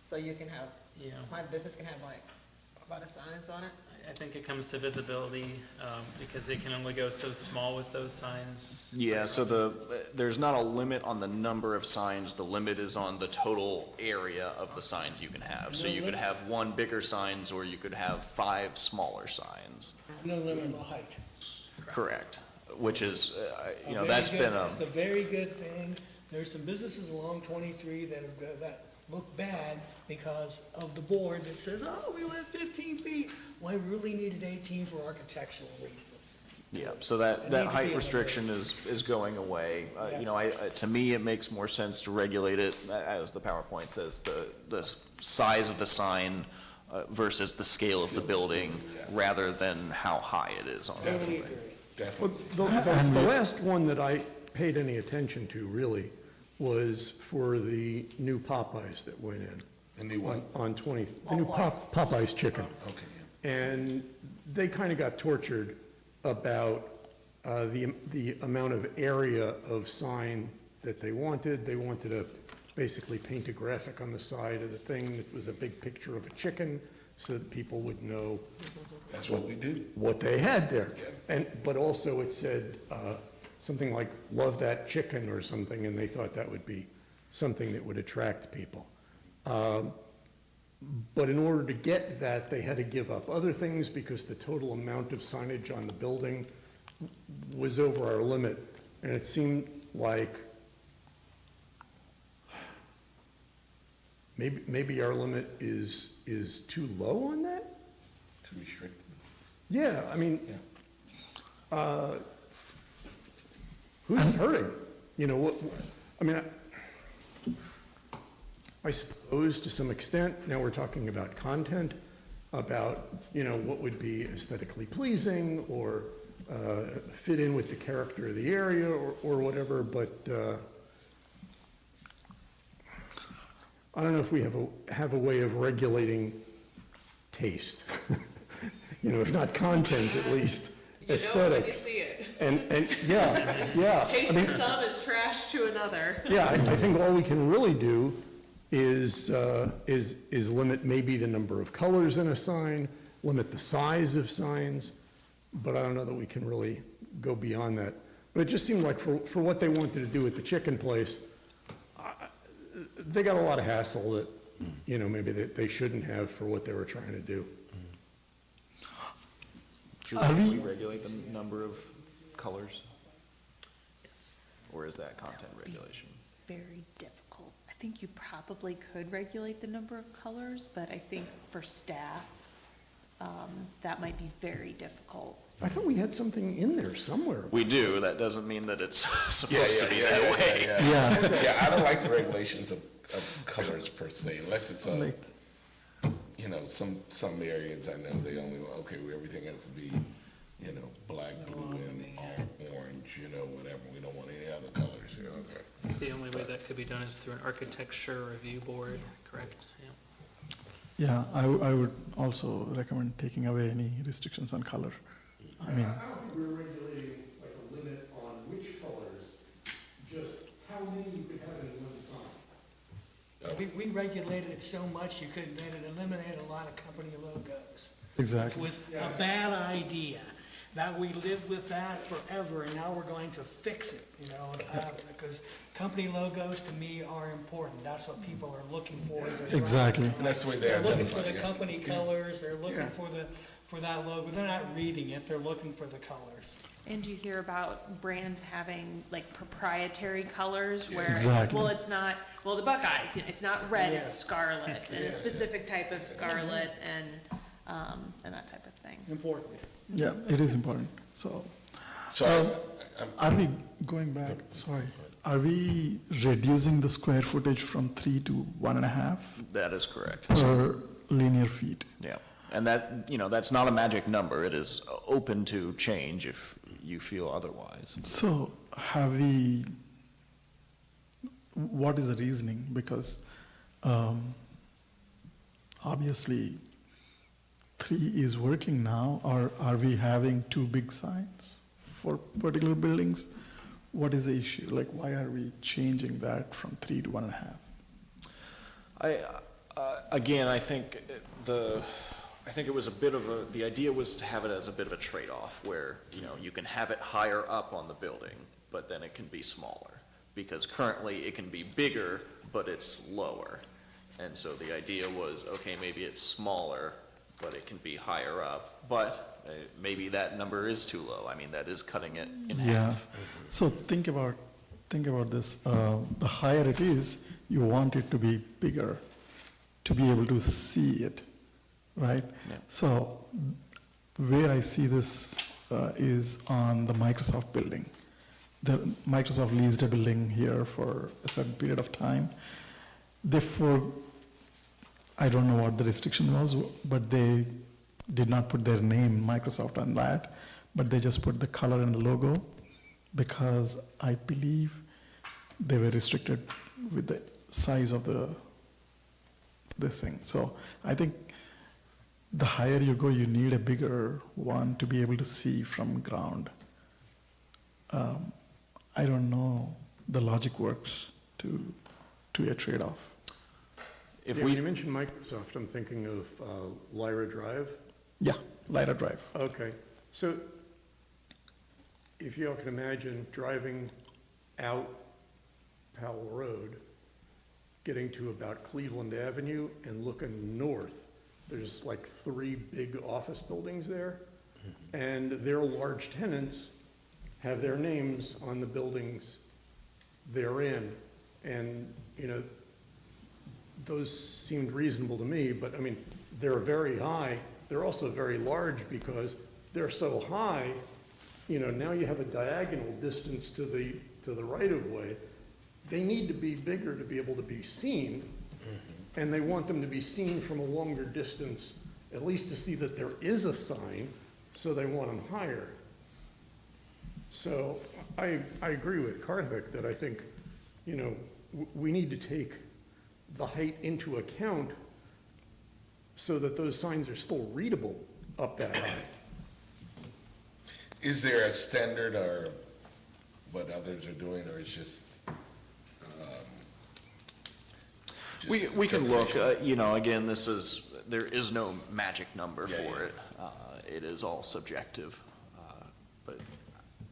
So you can have, Yeah. my business can have like a lot of signs on it? I think it comes to visibility, because they can only go so small with those signs. Yeah, so there's not a limit on the number of signs, the limit is on the total area of the signs you can have. So you could have 1 bigger signs, or you could have 5 smaller signs. No limit on the height. Correct, which is, you know, A very that's good- been That's a very good thing. There's some businesses along 23 that look bad because of the board that says, oh, we went 15 feet. Well, I really needed 18 for architectural reasons. yeah, so that height restriction is going away. You know, to me, it makes more sense to regulate it, as the PowerPoint says, the size of the sign versus the scale of the building, rather than how high it is on it. Totally agree. Well, Definitely. the last one that I paid any attention to really was for the new Popeyes that went in. The new one? On 20, the new Popeyes chicken. Okay, And they kind of got tortured about the amount of area of sign that they wanted. They wanted to basically paint a graphic on the side of the thing that was a big picture of a chicken so that people would know that's what we do. what they had there. Yeah. But also it said something like, "Love that chicken" or something, and they thought that would be something that would attract people. But in order to get that, they had to give up other things because the total amount of signage on the building was over our limit. And it seemed like maybe our limit is too low on that? Too restricted. Yeah, I mean, who's it hurting? You know, what, I mean, I suppose to some extent, now we're talking about content, about, you know, what would be aesthetically pleasing or fit in with the character of the area or whatever, but I don't know if we have a way of regulating taste. You know, if not content, at least aesthetics. see it. And, yeah. I mean, some is trash to another. yeah, I think all we can really do is limit maybe the number of colors in a sign, limit the size of signs, but I don't know that we can really go beyond that. But it just seemed like for what they wanted to do at the chicken place, they got a lot of hassle that, you know, maybe they shouldn't have for what they were trying to do. Drew, can we regulate the number of colors? Or is that content regulation? Very difficult. I think you probably could regulate the number of colors, but I think for staff, that might be very difficult. I thought we had something in there somewhere. We do, that doesn't mean that it's supposed to be that way. Yeah, I don't like the regulations of colors per se, unless it's you know, some areas I know they only, okay, well, everything has to be, you know, black, blue, and orange, you know, whatever. We don't want any other colors, you know, okay. The only way that could be done is through an architecture review board, correct? Yeah. Yeah, I would also recommend taking away any restrictions on color. I mean, I don't think we're regulating like a limit on which colors, just how many you could have in one sign. We regulated it so much, you could eliminate a lot of company logos. exactly. Which was a bad idea. That we lived with that forever, and now we're going to fix it, you know, because company logos to me are important. That's what people are looking for. Exactly. And that's the way they're They're looking for identified, the yeah. company colors, they're looking for that logo. They're not reading it, they're looking for the colors. And you hear about brands having like proprietary colors where, Exactly. well, it's not, well, the Buckeyes, you know, it's not red, it's scarlet, and a specific type of scarlet and that type of thing. Important. Yeah, it is important. So, So, are we going back? Sorry. Are we reducing the square footage from 3 to 1.5 That is correct. per linear feet? Yeah, and that, you know, that's not a magic number. It is open to change if you feel otherwise. So, have we? What is the reasoning? Because obviously, 3 is working now, or are we having too big signs for particular buildings? What is the issue? Like, why are we changing that from 3 to 1.5? Again, I think it was a bit of the idea was to have it as a bit of a trade-off where, you know, you can have it higher up on the building, but then it can be smaller. Because currently it can be bigger, but it's lower. And so the idea was, okay, maybe it's smaller, but it can be higher up, but maybe that number is too low. I mean, that is cutting it in half. So think about this. The higher it is, you want it to be bigger, to be able to see it, right? Yeah. So where I see this is on the Microsoft building. Microsoft leased a building here for a certain period of time. I don't know what the restriction was, but they did not put their name, Microsoft, on that, but they just put the color and the logo, because I believe they were restricted with the size of this thing. So I think the higher you go, you need a bigger one to be able to see from ground. I don't know the logic works to a trade-off. If Yeah, when we, you mentioned Microsoft, I'm thinking of Lyra Drive. Yeah, Lyra Drive. Okay, so if you all can imagine driving out Powell Road, getting to about Cleveland Avenue and looking north, there's like 3 big office buildings there, and their large tenants have their names on the buildings they're in. And, you know, those seemed reasonable to me, but I mean, they're very high. They're also very large because they're so high, you know, now you have a diagonal distance to the right of way. They need to be bigger to be able to be seen, and they want them to be seen from a longer distance, at least to see that there is a sign, so they want them higher. So I agree with Karthik that I think, you know, we need to take the height into account so that those signs are still readable up that high. Is there a standard or what others are doing, or it's just? we can look, interpretation? you know, again, there is no magic number Yeah, for yeah. it. It is all subjective. But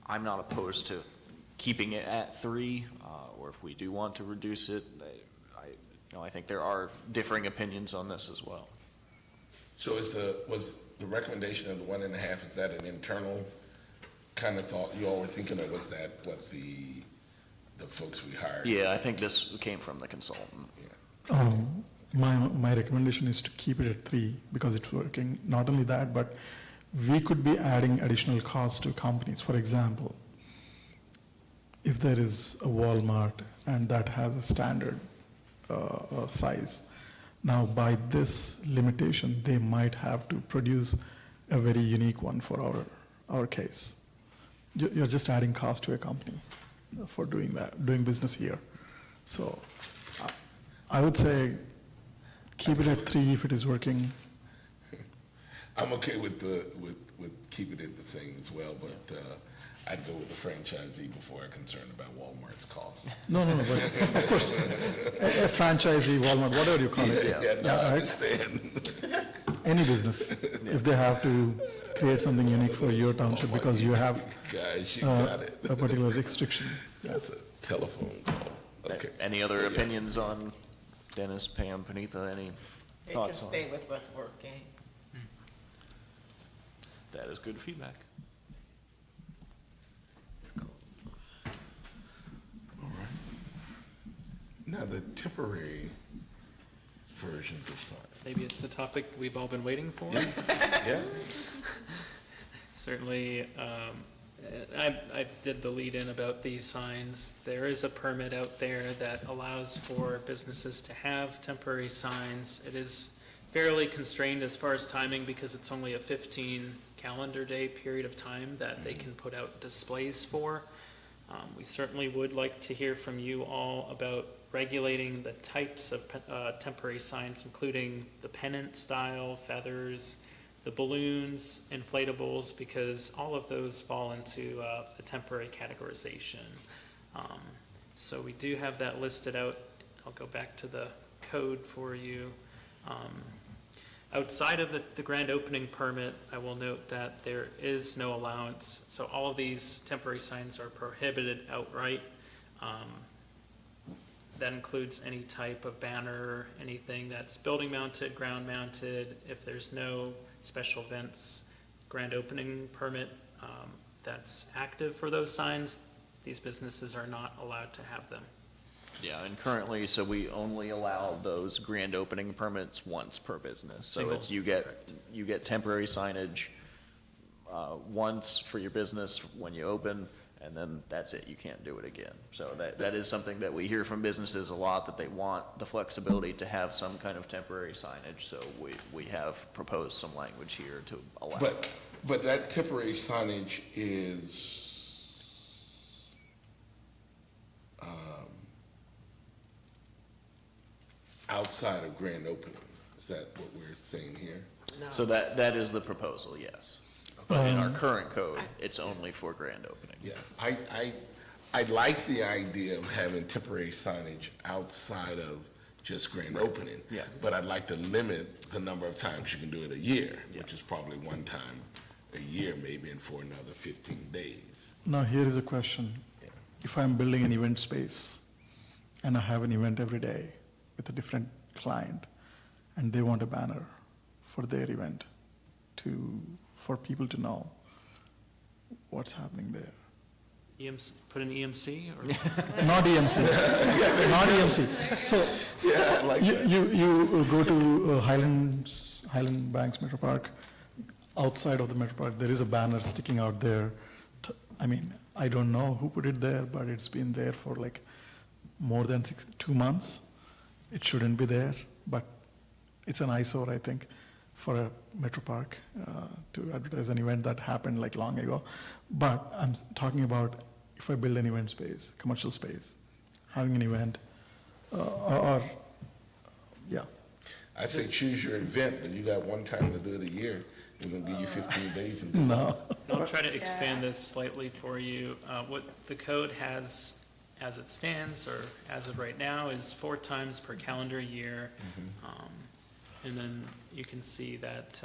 I'm not opposed to keeping it at 3, or if we do want to reduce it, I think there are differing opinions on this as well. So was the recommendation of the 1.5, is that an internal kind of thought you all were thinking, or was that what the folks we hired? Yeah, I think this came from the consultant. Yeah. My recommendation is to keep it at 3 because it's working. Not only that, but we could be adding additional costs to companies. For example, if there is a Walmart and that has a standard size, now by this limitation, they might have to produce a very unique one for our case. You're just adding cost to a company for doing that, doing business here. So I would say keep it at 3 if it is working. I'm okay with keeping it the same as well, but I'd go with the franchisee before I'm concerned about Walmart's cost. No, but of course, a franchisee, Walmart, whatever you call it. Yeah, no, I right? understand. Any business, if they have to create something unique for your township because you have Guys, you got it. a particular restriction. That's a telephone call. Okay. Any other Yeah. opinions on Dennis, Pam, Panitha, any It can thoughts on stay it? with what's working. That is good feedback. Now, the temporary versions of signs. Maybe it's the topic we've all been waiting for. Yeah? Certainly, I did the lead-in about these signs. There is a permit out there that allows for businesses to have temporary signs. It is fairly constrained as far as timing because it's only a 15 calendar day period of time that they can put out displays for. We certainly would like to hear from you all about regulating the types of temporary signs, including the pennant style, feathers, the balloons, inflatables, because all of those fall into the temporary categorization. So we do have that listed out. I'll go back to the code for you. Outside of the grand opening permit, I will note that there is no allowance. So all of these temporary signs are prohibited outright. That includes any type of banner, anything that's building mounted, ground mounted. If there's no special events grand opening permit that's active for those signs, these businesses are not allowed to have them. Yeah, and currently, so we only allow those grand opening permits once per business. So Single, it's, you get temporary signage once for your business when you open, and then that's it, you can't do it again. So that is something that we hear from businesses a lot, that they want the flexibility to have some kind of temporary signage. So we have proposed some language here to allow that. But that temporary signage is, outside of grand opening. Is that what we're saying here? So that is the proposal, yes. But in our current code, it's only for grand opening. Yeah, I like the idea of having temporary signage outside of just grand opening. Yeah. But I'd like to limit the number of times you can do it a year, which is probably one time a year, maybe, and for another 15 days. Now, here is a question. Yeah. If I'm building an event space and I have an event every day with a different client and they want a banner for their event for people to know what's happening there. Put an EMC or? Not EMC, not EMC. So Yeah, I like that. you go to Highland Banks Metro Park, outside of the Metro Park, there is a banner sticking out there. I mean, I don't know who put it there, but it's been there for like more than 2 months. It shouldn't be there, but it's an eyesore, I think, for a Metro Park to advertise an event that happened like long ago. But I'm talking about if I build an event space, commercial space, having an event, yeah. I say choose your event, but you got one time to do it a year. We're gonna give you 15 days and do it. No. I'll try to expand this slightly for you. What the code has as it stands, or as of right now, is 4 times per calendar year. And then you can see that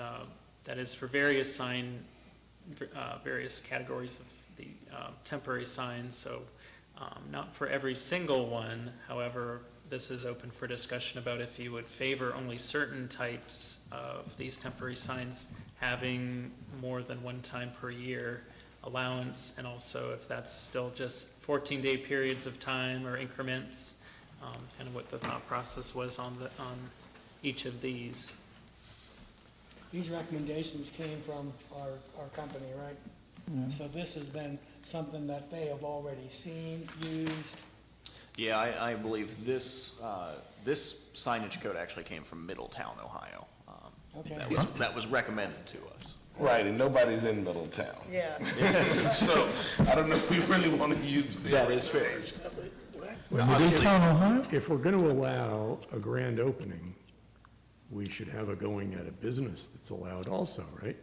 that is for various various categories of the temporary signs, so not for every single one. However, this is open for discussion about if you would favor only certain types of these temporary signs having more than 1 time per year allowance, and also if that's still just 14-day periods of time or increments, kind of what the thought process was on each of these. These recommendations came from our company, right? So this has been something that they have already seen, used. Yeah, I believe this signage code actually came from Middletown, Ohio. Okay. That was recommended to us. Right, and nobody's in Middletown. Yeah. So I don't know if we really want to use this. That is fair. Middletown, Ohio? If we're going to allow a grand opening, we should have a going out of business that's allowed also, right?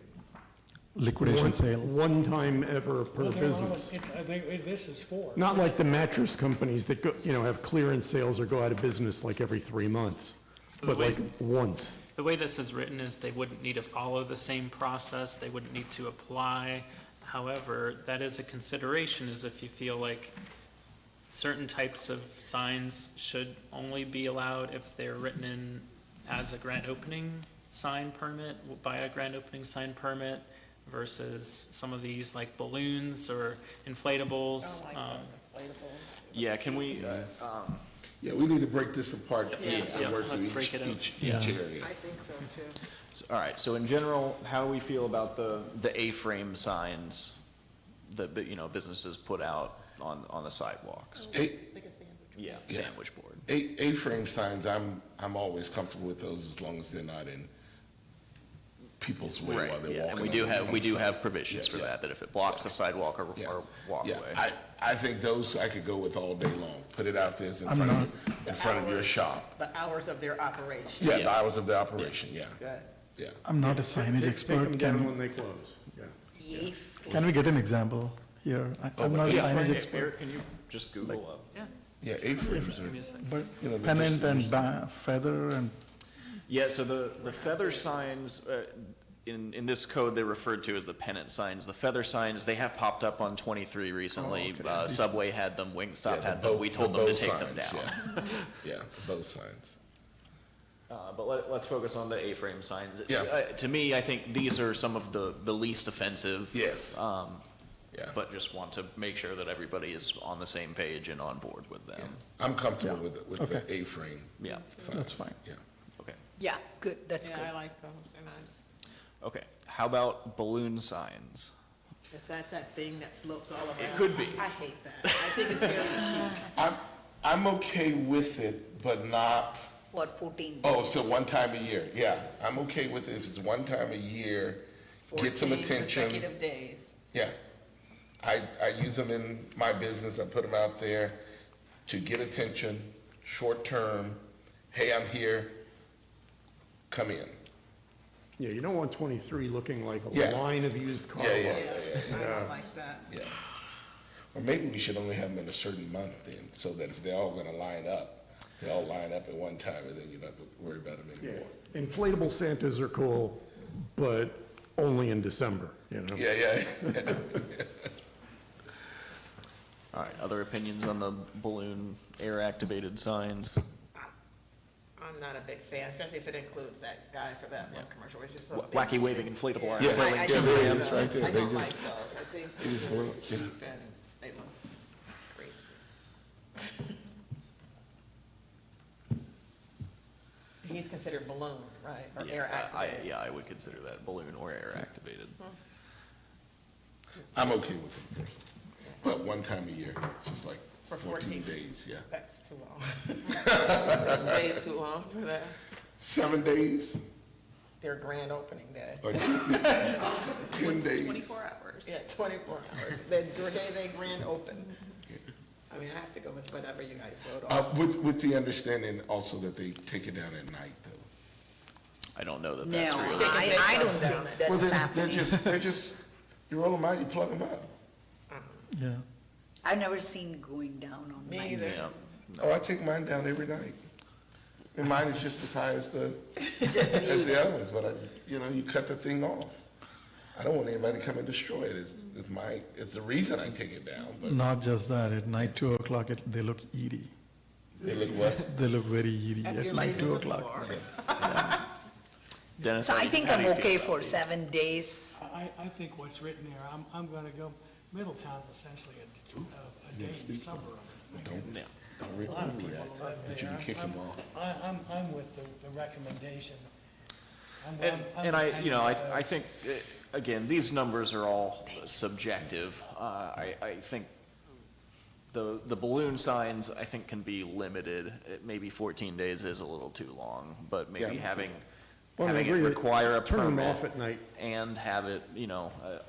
Liquidation sale. One time ever per Well, they're all- business. I think this is 4. Not like the mattress companies that go, have clearance sales or go out of business like every 3 months, but like once. The way this is written is they wouldn't need to follow the same process, they wouldn't need to apply. However, that is a consideration, is if you feel like certain types of signs should only be allowed if they're written in as a grand opening sign permit, by a grand opening sign permit, versus some of these like balloons or inflatables. Yeah, can we, Yeah, we need to break this apart Yeah, and work let's through break it up. each area. I think so too. all right, so in general, how do we feel about the A-frame signs that, businesses put out on the sidewalks? Yeah, Yeah. sandwich board. A-frame signs, I'm always comfortable with those as long as they're not in people's way Right, while they're yeah, walking. and we do on the have side. provisions for Yeah, yeah. that if it blocks the sidewalk or Yeah. walkway. Yeah, I think those I could go with all day long. Put it out there in I'm front of your shop. The hours of their operation. Yeah, the Yeah. hours of the operation, yeah, Good. yeah. I'm not a signage Take expert. them down when they close, yeah. Can we get an example here? I'm not a Yeah, signage Eric, expert, can you just Google up? Yeah, Yeah, A-frames are, give me a second. but you know, they're pennant just- and feather and, Yeah, so the feather signs, in this code, they're referred to as the pennant signs. The feather signs, they have popped up on 23 recently. Oh, okay. Subway had them, Wingstop yeah, had the them. bow- We told the them to bow take them signs, down. Yeah, yeah, the bow signs. But let's focus on the A-frame signs. Yeah. To me, I think these are some of the least offensive. Yes. Yeah. But just want to make sure that everybody is on the same page and on board with them. I'm comfortable Yeah. with the Okay. A-frame Yeah, signs. That's fine. Yeah. okay. Yeah, good, that's Yeah, good. I like those, and Okay, how about balloon signs? is that thing that floats all around? It could be. I hate that. I think it's very cheap. I'm okay with it, but not, For 14 days. oh, so one time a year, yeah. I'm okay with it if it's one time a year, get some 14 attention. consecutive days. Yeah. I use them in my business, I put them out there to get attention, short term, hey, I'm here, come in. Yeah, you don't want 23 looking like a Yeah. line of used car Yeah, yeah, lots. I Yeah. don't like that. Yeah. Or maybe we should only have them in a certain month then, so that if they're all gonna line up, they all line up at one time, and then you don't have to worry about them Yeah. anymore. Inflatable Santas are cool, but only in December, you know? Yeah, yeah. All right, other opinions on the balloon air-activated signs? I'm not a big fan, especially if it includes that guy for that one commercial, which is so big. Wacky waving inflatable arms. Yeah, flailing yeah, tube there it rams. is, right there. I They don't just- like those, I think they just they're want- yeah. cheap and they look crazy. He's considered balloon, right, or Yeah, air activated? Yeah, I would consider that balloon or air-activated. I'm okay with it, but one time a year, just like For 14 14. days, yeah. That's too long. That's way too long for that. 7 days Their grand opening day. or 10 days. 24 hours. Yeah, 24 hours, the day they grand open. I mean, I have to go with whatever you guys vote on. With the understanding also that they take it down at night, though. I don't know that No, that's real. I don't think Well, that's they're happening. just, you roll them out, you plug them up. Yeah. I've never seen going down on Me nights. either. Yeah. Oh, I take mine down every night. And mine is just as high as Just as the other ones, but you cut the thing off. I don't want anybody to come and destroy it. It's the reason I take it down, but Not just that, at night, 2 o'clock, they look eerie. they look what? They look very eerie After at you're night, leaving 2 the o'clock. floor. Dennis, So how I do you- think how do I'm you feel okay about for these? 7 days. I think what's written here, I'm gonna go, Middletown's essentially a day in summer. Yeah. Don't A rip lot of me people out. live But you there. can kick them off. I'm with the recommendation. And I think, again, these numbers are all subjective. I think the balloon signs, I think, can be limited. Maybe 14 days is a little too long, but maybe Yeah. having Well, I it agree that require a turn 'em permit off at night. and have it,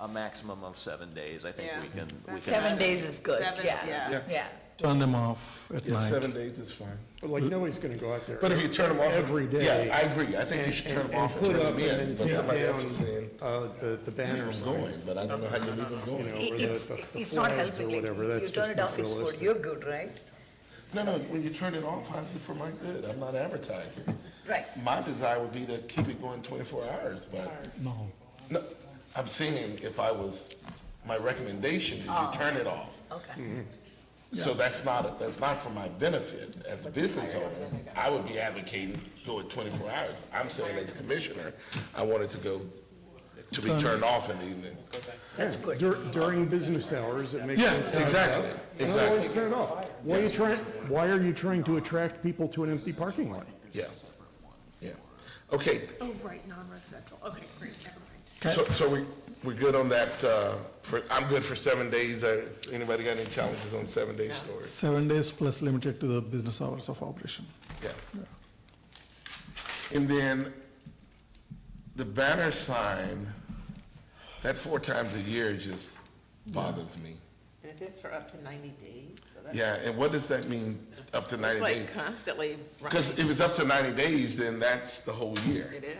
a maximum of 7 days, I think Yeah. we can. 7 days is good, Seven, yeah, yeah. yeah. Turn them off at Yeah, night. 7 days is fine. But like, nobody's gonna go out there. But if you turn them off. Every day. Yeah, I agree. I think you should turn them off and put turn up them in. and But then somebody take else was down, saying, the leave banner them going, signs. but I don't know how you leave them You going. know, or It's the it's not flags or helping, like, whatever, you that's turn just it not off, it's for realistic. your good, right? No, when you turn it off, I do for my good. I'm not advertising. Right. My desire would be to keep it going 24 hours, but. No, I'm saying if I was, my recommendation is you turn it off. Okay. So that's not for my benefit as a business owner. I would be advocating go at 24 hours. I'm saying as commissioner, I want it to be turned off in the evening. That's good. During business hours, it makes Yeah, sense to have exactly, that. exactly. Otherwise, turn it off. Why are you trying to attract people to an empty parking lot? Yeah, yeah. Okay, Oh, right, non-residential. Okay, great, never mind. so we're good on that, I'm good for 7 days. Anybody got any challenges on 7-day stores? 7 days plus limited to the business hours of operation. Yeah. And then the banner sign, that 4 times a year just bothers me. And if it's for up to 90 days, so that's. Yeah, and what does that mean, up to 90 It's like days? constantly Because running. if it's up to 90 days, then that's the whole year. It is.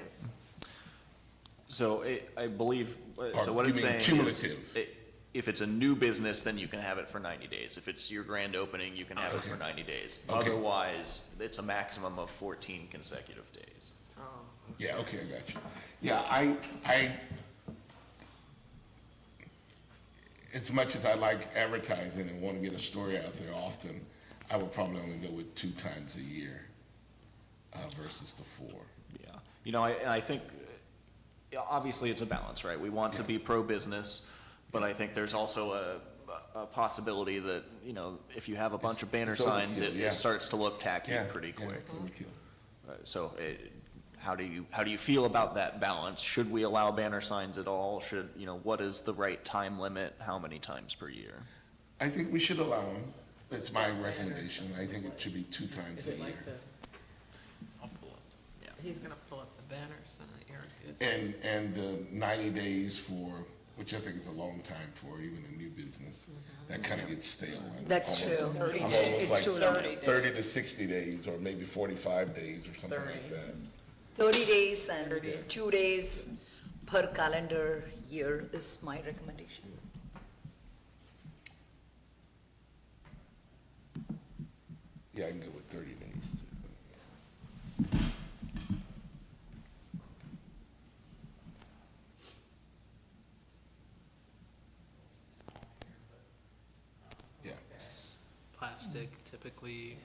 So I believe, so Or what you it's mean saying is, cumulative? if it's a new business, then you can have it for 90 days. If it's your grand opening, you can have it for 90 days. Okay. Otherwise, it's a maximum of 14 consecutive days. Oh, Yeah, okay, I got you. Yeah, I, as much as I like advertising and want to get a story out there often, I would probably only go with 2 times a year versus the 4. Yeah, I think, obviously, it's a balance, right? We want to be pro-business, but I think there's also a possibility that, if you have a bunch of banner it's signs, overkill, yeah. it starts to look tacky Yeah, pretty yeah, quick. it's overkill. So, how do you feel about that balance? Should we allow banner signs at all? What is the right time limit? How many times per year? I think we should allow them. That's my recommendation. I think it should be 2 times is a it year. like the, Yeah. he's gonna pull up the banner sign, Eric is. And the 90 days for which I think is a long time for even a new business. That kind of gets stale. I'm That's almost- true. I'm It's almost like too long. 30 to 60 days, or maybe 45 days, or something like 30. that. 30 days and 30. 2 days per calendar year is my recommendation. Yeah, I can go with 30 days. Yeah. Plastic typically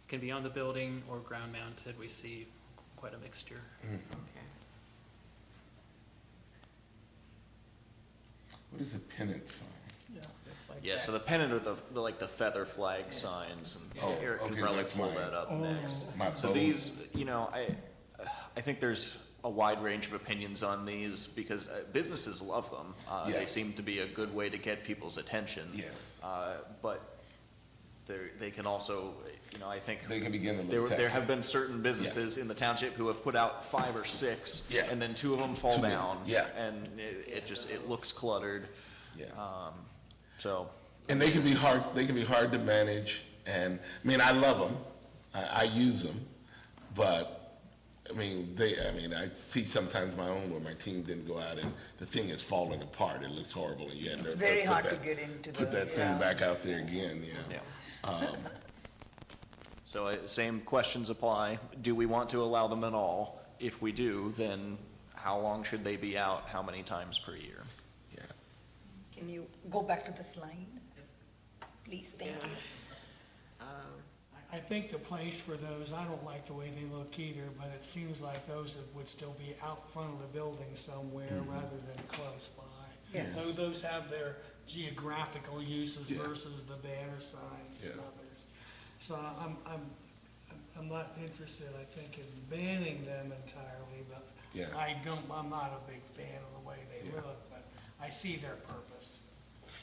can be on the building or ground mounted. We see quite a mixture. Okay. What is a pennant sign? Just like Yeah, that. so the pennant are the like the feather flag signs, and Oh, Eric can okay, probably that's pull mine. that up next. My So bow. these, I think there's a wide range of opinions on these, because businesses love them. They Yes. seem to be a good way to get people's attention. Yes. But they can also, I think. They can begin to look There tacky. have been certain businesses in the township who have put out 5 or 6. Yeah. And then 2 of them fall Too many. down. Yeah. And it looks cluttered. Yeah. So, And they can be hard to manage, and, I mean, I love them, I use them, but, I see sometimes my own where my team didn't go out and the thing is falling apart, it looks horrible, and you had to. It's very put hard to that- get into Put the- that thing yeah. back out there again, yeah. So same questions apply. Do we want to allow them at all? If we do, then how long should they be out? How many times per year? Yeah. Can you go back to the slide? Please, thank Yeah. you. I think the place for those, I don't like the way they look either, but it seems like those that would still be out front of the building somewhere rather than close by. Yes. Those have their geographical uses Yeah. versus the banner signs and Yeah. others. So I'm not interested, I think, in banning them entirely, but Yeah. I'm not a big fan of the way they Yeah. look, but I see their purpose.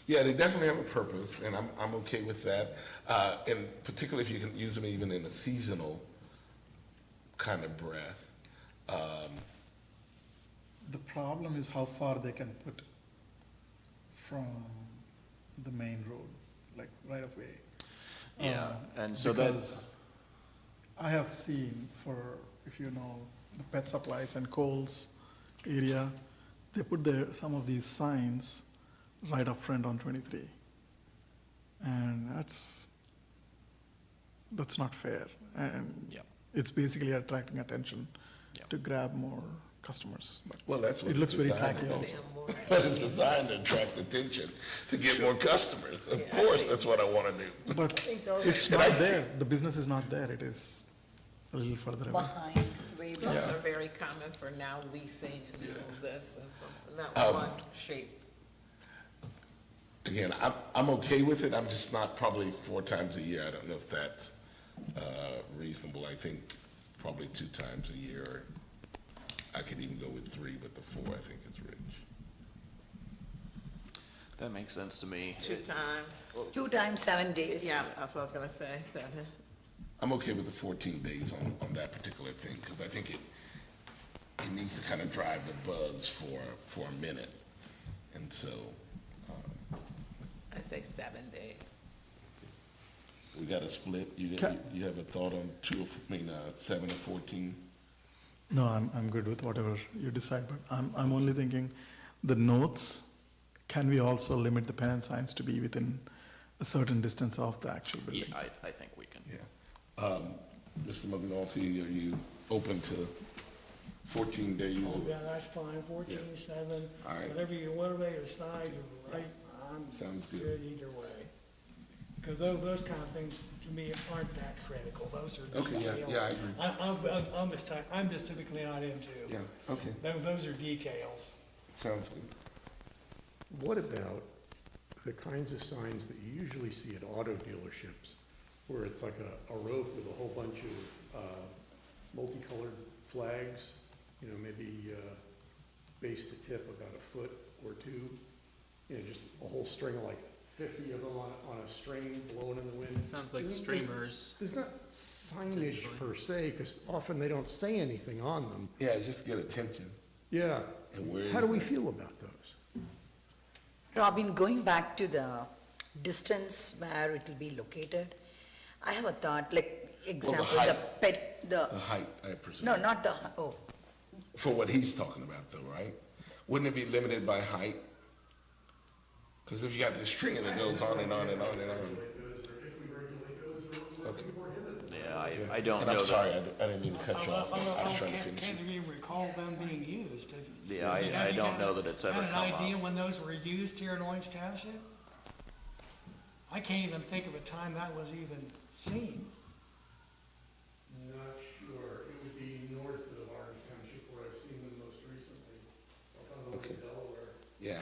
Yeah, they definitely have a purpose, and I'm okay with that. And particularly if you can use them even in a seasonal kind of breath. The problem is how far they can put from the main road, like right of way. Yeah, and so that- Because I have seen if you know, the pet supplies and Kohl's area, they put some of these signs right up front on 23. And that's not fair. And Yeah. it's basically attracting attention Yeah. to grab more customers. But Well, that's what it looks it's very designed tacky to do. also. Damn more. But it's designed to attract attention, to get more customers. Of course, that's what I want to do. But think those it's And I not there, the business is not there, it is a little further away. Behind, way Those back. are very common for now leasing and this and something, not Um, one shape. Again, I'm okay with it, I'm just not probably 4 times a year. I don't know if that's reasonable. I think probably 2 times a year, or I could even go with 3, but the 4 I think is rich. That makes sense to me. 2 times, 2 times 7 days. yeah, that's what I was gonna say, 7. I'm okay with the 14 days on that particular thing, because I think it needs to kind of drive the buzz for a minute. And so, I say 7 days. we got a split. You have a thought on 7 or 14? No, I'm good with whatever you decide, but I'm only thinking the notes, can we also limit the pennant signs to be within a certain distance of the actual building? Yeah, I think we can. Yeah. Mr. McNulty, are you open to 14 days? Oh, yeah, that's fine, 14/7, All right. whatever you decide, you're right, I'm Sounds good. good either way. Because those kind of things, to me, aren't that critical, those are Okay, yeah, details. yeah, I agree. I'm just typically not into. Yeah, okay, Those are details. sounds good. What about the kinds of signs that you usually see at auto dealerships, where it's like a rope with a whole bunch of multicolored flags, maybe base to tip about a foot or 2, just a whole string of like 50 of them on a string blowing in the wind? Sounds like Isn't- streamers. There's not signage Potentially. per se, because often they don't say anything on them. Yeah, just get attention. Yeah. And where How is do we that? feel about those? Robin, going back to the distance where it will be located, I have a thought, like, example, the height. pet, The height, I presume. no, not the, oh, For what he's talking about though, right? Wouldn't it be limited by height? Because if you got this string and it goes on and on and on and on. Okay. Yeah, I don't And know I'm that. sorry, I didn't mean to cut you off. I was trying to Can't finish. even recall them being used. Have you- Yeah, have you I don't got know a- that it's ever got come an idea up. when those were used here in Orange Township? I can't even think of a time that was even seen. Not sure. It would be north of Orange Township where I've seen them most recently, up on the way to Delaware. Yeah,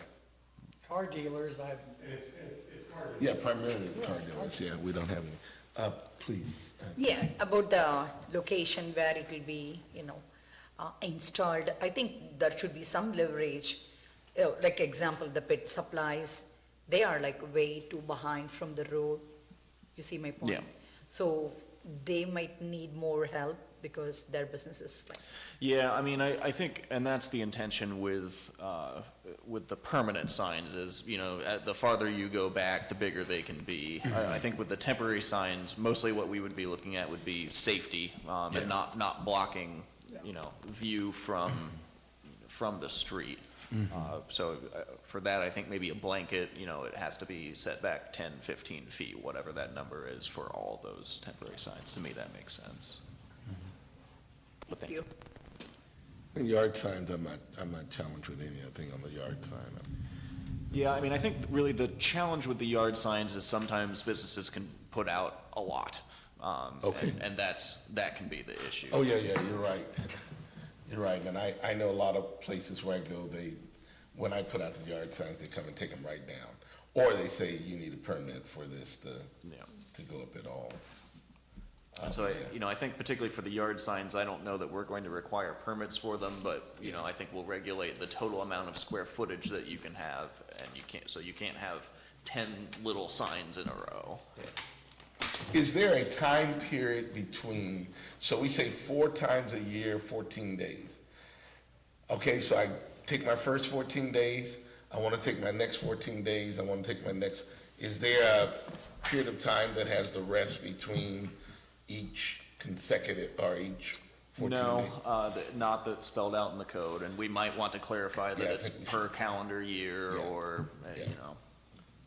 Car dealers, And it's car. yeah, primarily it's car dealers, yeah, we don't have any. Please. yeah, about the location where it will be, installed, I think there should be some leverage. Like example, the pet supplies, they are like way too behind from the road. You see my point? Yeah. So they might need more help because their business is like, Yeah, I mean, I think, and that's the intention with the permanent signs is, the farther you go back, the bigger they can be. I think with the temporary signs, mostly what we would be looking at would be safety, and not blocking, view from the street. So for that, I think maybe a blanket, it has to be set back 10, 15 feet, whatever that number is for all those temporary signs. To me, that makes sense. But thank you. And yard signs, I'm not challenged with anything on the yard sign. Yeah, I mean, I think really the challenge with the yard signs is sometimes businesses can put out a lot. Okay. And that can be the issue. Oh, yeah, you're right. You're right, and I know a lot of places where I go, when I put out the yard signs, they come and take them right down. Or they say you need a permit for this Yeah. to go up at all. And so, Yeah. I think particularly for the yard signs, I don't know that we're going to require permits for them, but, I think we'll regulate the total amount of square footage that you can have, and you can't have 10 little signs in a row. Is there a time period between, so we say 4 times a year, 14 days? Okay, so I take my first 14 days, I want to take my next 14 days, I want to take my next, is there a period of time that has the rest between each consecutive, or each 14 days? No, not that's spelled out in the code, and we might want to clarify that Yeah, I it's think we per calendar year Yeah. or, Yeah.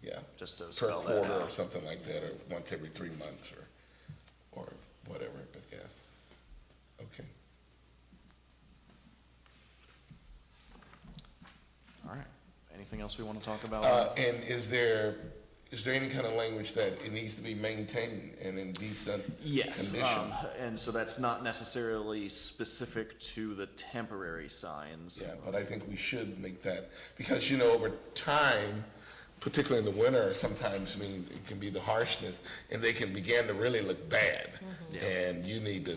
Yeah. just to Per spell that quarter or out. something like that, or once every 3 months, or whatever, but yes. Okay. All right. Anything else we want to talk about? And is there any kind of language that it needs to be maintained and in decent Yes, condition? and so that's not necessarily specific to the temporary signs. Yeah, but I think we should make that, because, over time, particularly in the winter, sometimes, it can be the harshness, and they can begin to really look bad. Yeah. And you need to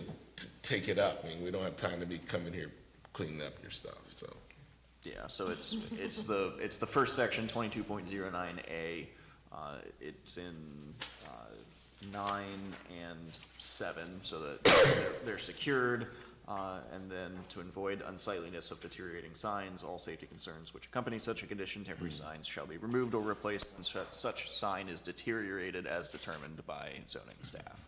take it up. We don't have time to be coming here cleaning up your stuff, so. Yeah, so it's the first section, 22.09A. It's in 9 and 7, so that they're secured. And then to avoid unsightliness of deteriorating signs, all safety concerns which accompany such a condition, temporary signs shall be removed or replaced when such sign is deteriorated as determined by zoning staff.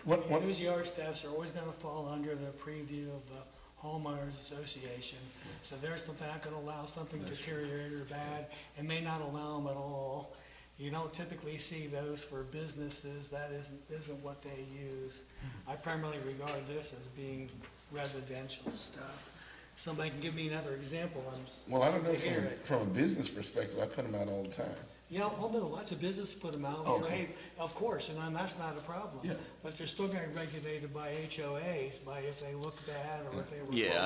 What, Those yard staffs are always gonna fall under the preview of the homeowners association. So they're not gonna allow something deteriorated or bad, and may not allow them at all. You don't typically see those for businesses, that isn't what they use. I primarily regard this as being residential stuff. Somebody can give me another example, well, I don't know, to hear it. from a business perspective, I put them out all the time. Lots of businesses put them out, Okay. hey, of course, and that's not a problem. Yeah. But they're still getting regulated by HOAs, by if they look bad or if they were. Yeah,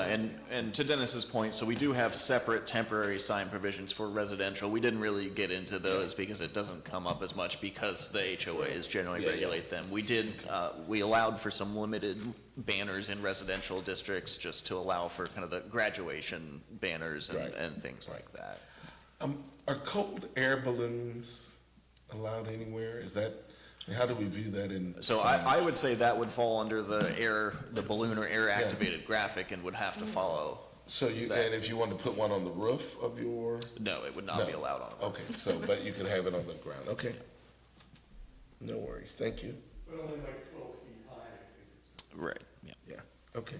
and to Dennis's point, so we do have separate temporary sign provisions for residential. We didn't really get into those because it doesn't come up as much because the HOAs generally Yeah, regulate them. We allowed for some limited banners in residential districts just to allow for kind of the graduation banners Right. and things like that. Are cold air balloons allowed anywhere? How do we view that in? So I would say that would fall under the balloon or air activated graphic and would have to follow So you, and if you want to put one on the roof of your? No, it would not be No. allowed on a roof. Okay, so, but you could have it on the ground, okay. No worries, thank you. Right, yeah. Yeah, okay.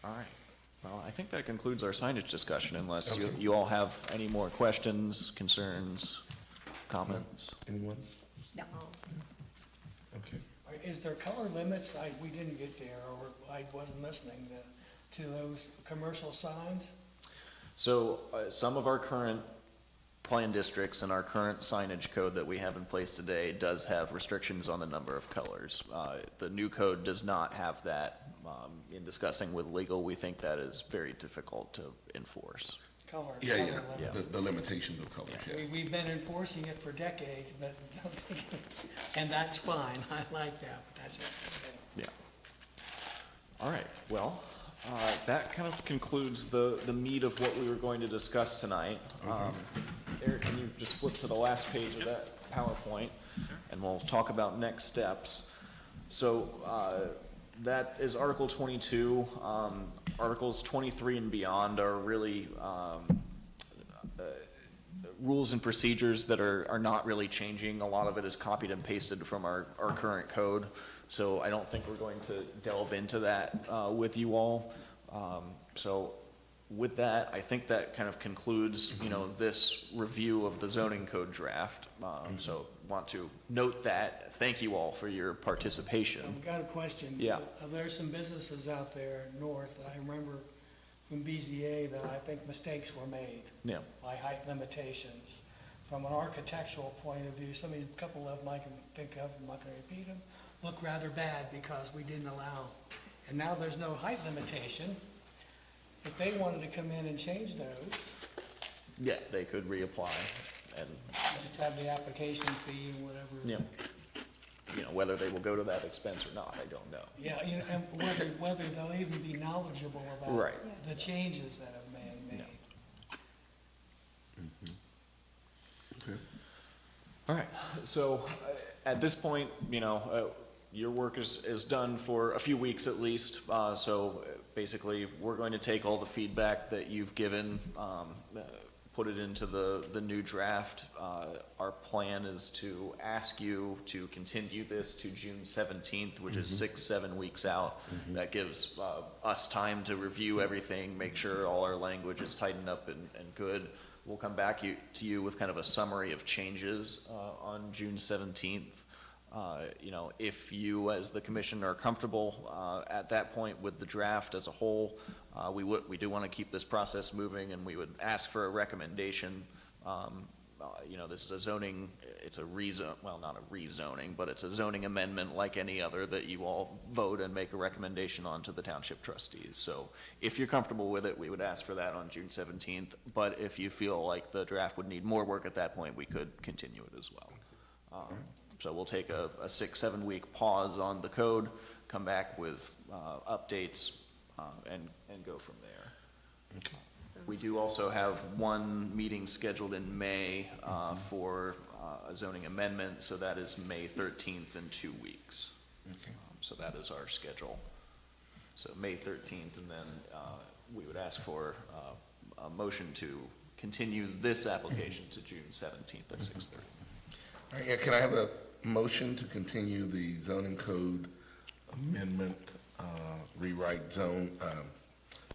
All right. Well, I think that concludes our signage discussion unless you, Okay. you all have any more questions, concerns, comments. Anyone? No. Okay. Is there color limits? We didn't get there, or I wasn't listening to those commercial signs. So, some of our current plan districts and our current signage code that we have in place today does have restrictions on the number of colors. The new code does not have that. In discussing with legal, we think that is very difficult to enforce. Color Yeah, yeah, limits. the limitations of color, yeah. We've been enforcing it for decades, but, and that's fine, I like that, but that's interesting. Yeah. All right, well, that kind of concludes the meat of what we were going to discuss tonight. Eric, can you just flip to the last page of that PowerPoint, and we'll talk about next steps. So, that is Article 22. Articles 23 and beyond are really, rules and procedures that are not really changing. A lot of it is copied and pasted from our current code. So I don't think we're going to delve into that with you all. So with that, I think that kind of concludes, you know, this review of the zoning code draft. So want to note that. Thank you all for your participation. I've got a question. Yeah. There's some businesses out there north that I remember from BZA that I think mistakes were made Yeah. by height limitations. From an architectural point of view, a couple of them I can think of, I'm not gonna repeat them, look rather bad because we didn't allow. And now there's no height limitation. If they wanted to come in and change those, Yeah, they could reapply and, just have the application fee and whatever. yeah. You know, whether they will go to that expense or not, I don't know. Yeah, you know, and whether they'll even be knowledgeable about Right. the changes that have been made. Okay. All right, so at this point, you know, your work is done for a few weeks at least. So basically, we're going to take all the feedback that you've given, put it into the new draft. Our plan is to ask you to continue this to June 17th, which is 6-7 weeks out. That gives us time to review everything, make sure all our language is tightened up and good. We'll come back to you with kind of a summary of changes on June 17th. You know, if you as the commission are comfortable at that point with the draft as a whole, we do want to keep this process moving, and we would ask for a recommendation. You know, this is a zoning, it's a well, not a rezoning, but it's a zoning amendment like any other that you all vote and make a recommendation on to the township trustees. So if you're comfortable with it, we would ask for that on June 17th. But if you feel like the draft would need more work at that point, we could continue it as well. So we'll take a 6-7 week pause on the code, come back with updates, and go from there. Okay. We do also have one meeting scheduled in May for a zoning amendment, so that is May 13th in 2 weeks. Okay. So that is our schedule. So May 13th, and then we would ask for a motion to continue this application to June 17th at 6:30. All right, yeah, can I have a motion to continue the zoning code amendment, rewrite zone,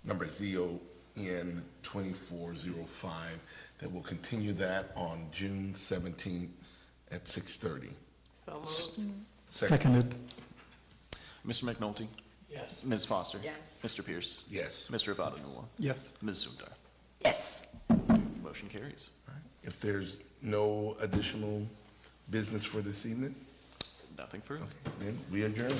number ZON-24-05, that will continue that on June 17th at 6:30? So moved. Seconded. Mr. McNulty? Yes. Ms. Foster? Yes. Mr. Pierce? Yes. Mr. Vadenula? Yes. Ms. Sundar? Yes. Motion carries. All right. If there's no additional business for this evening, Nothing further. okay, then we adjourn.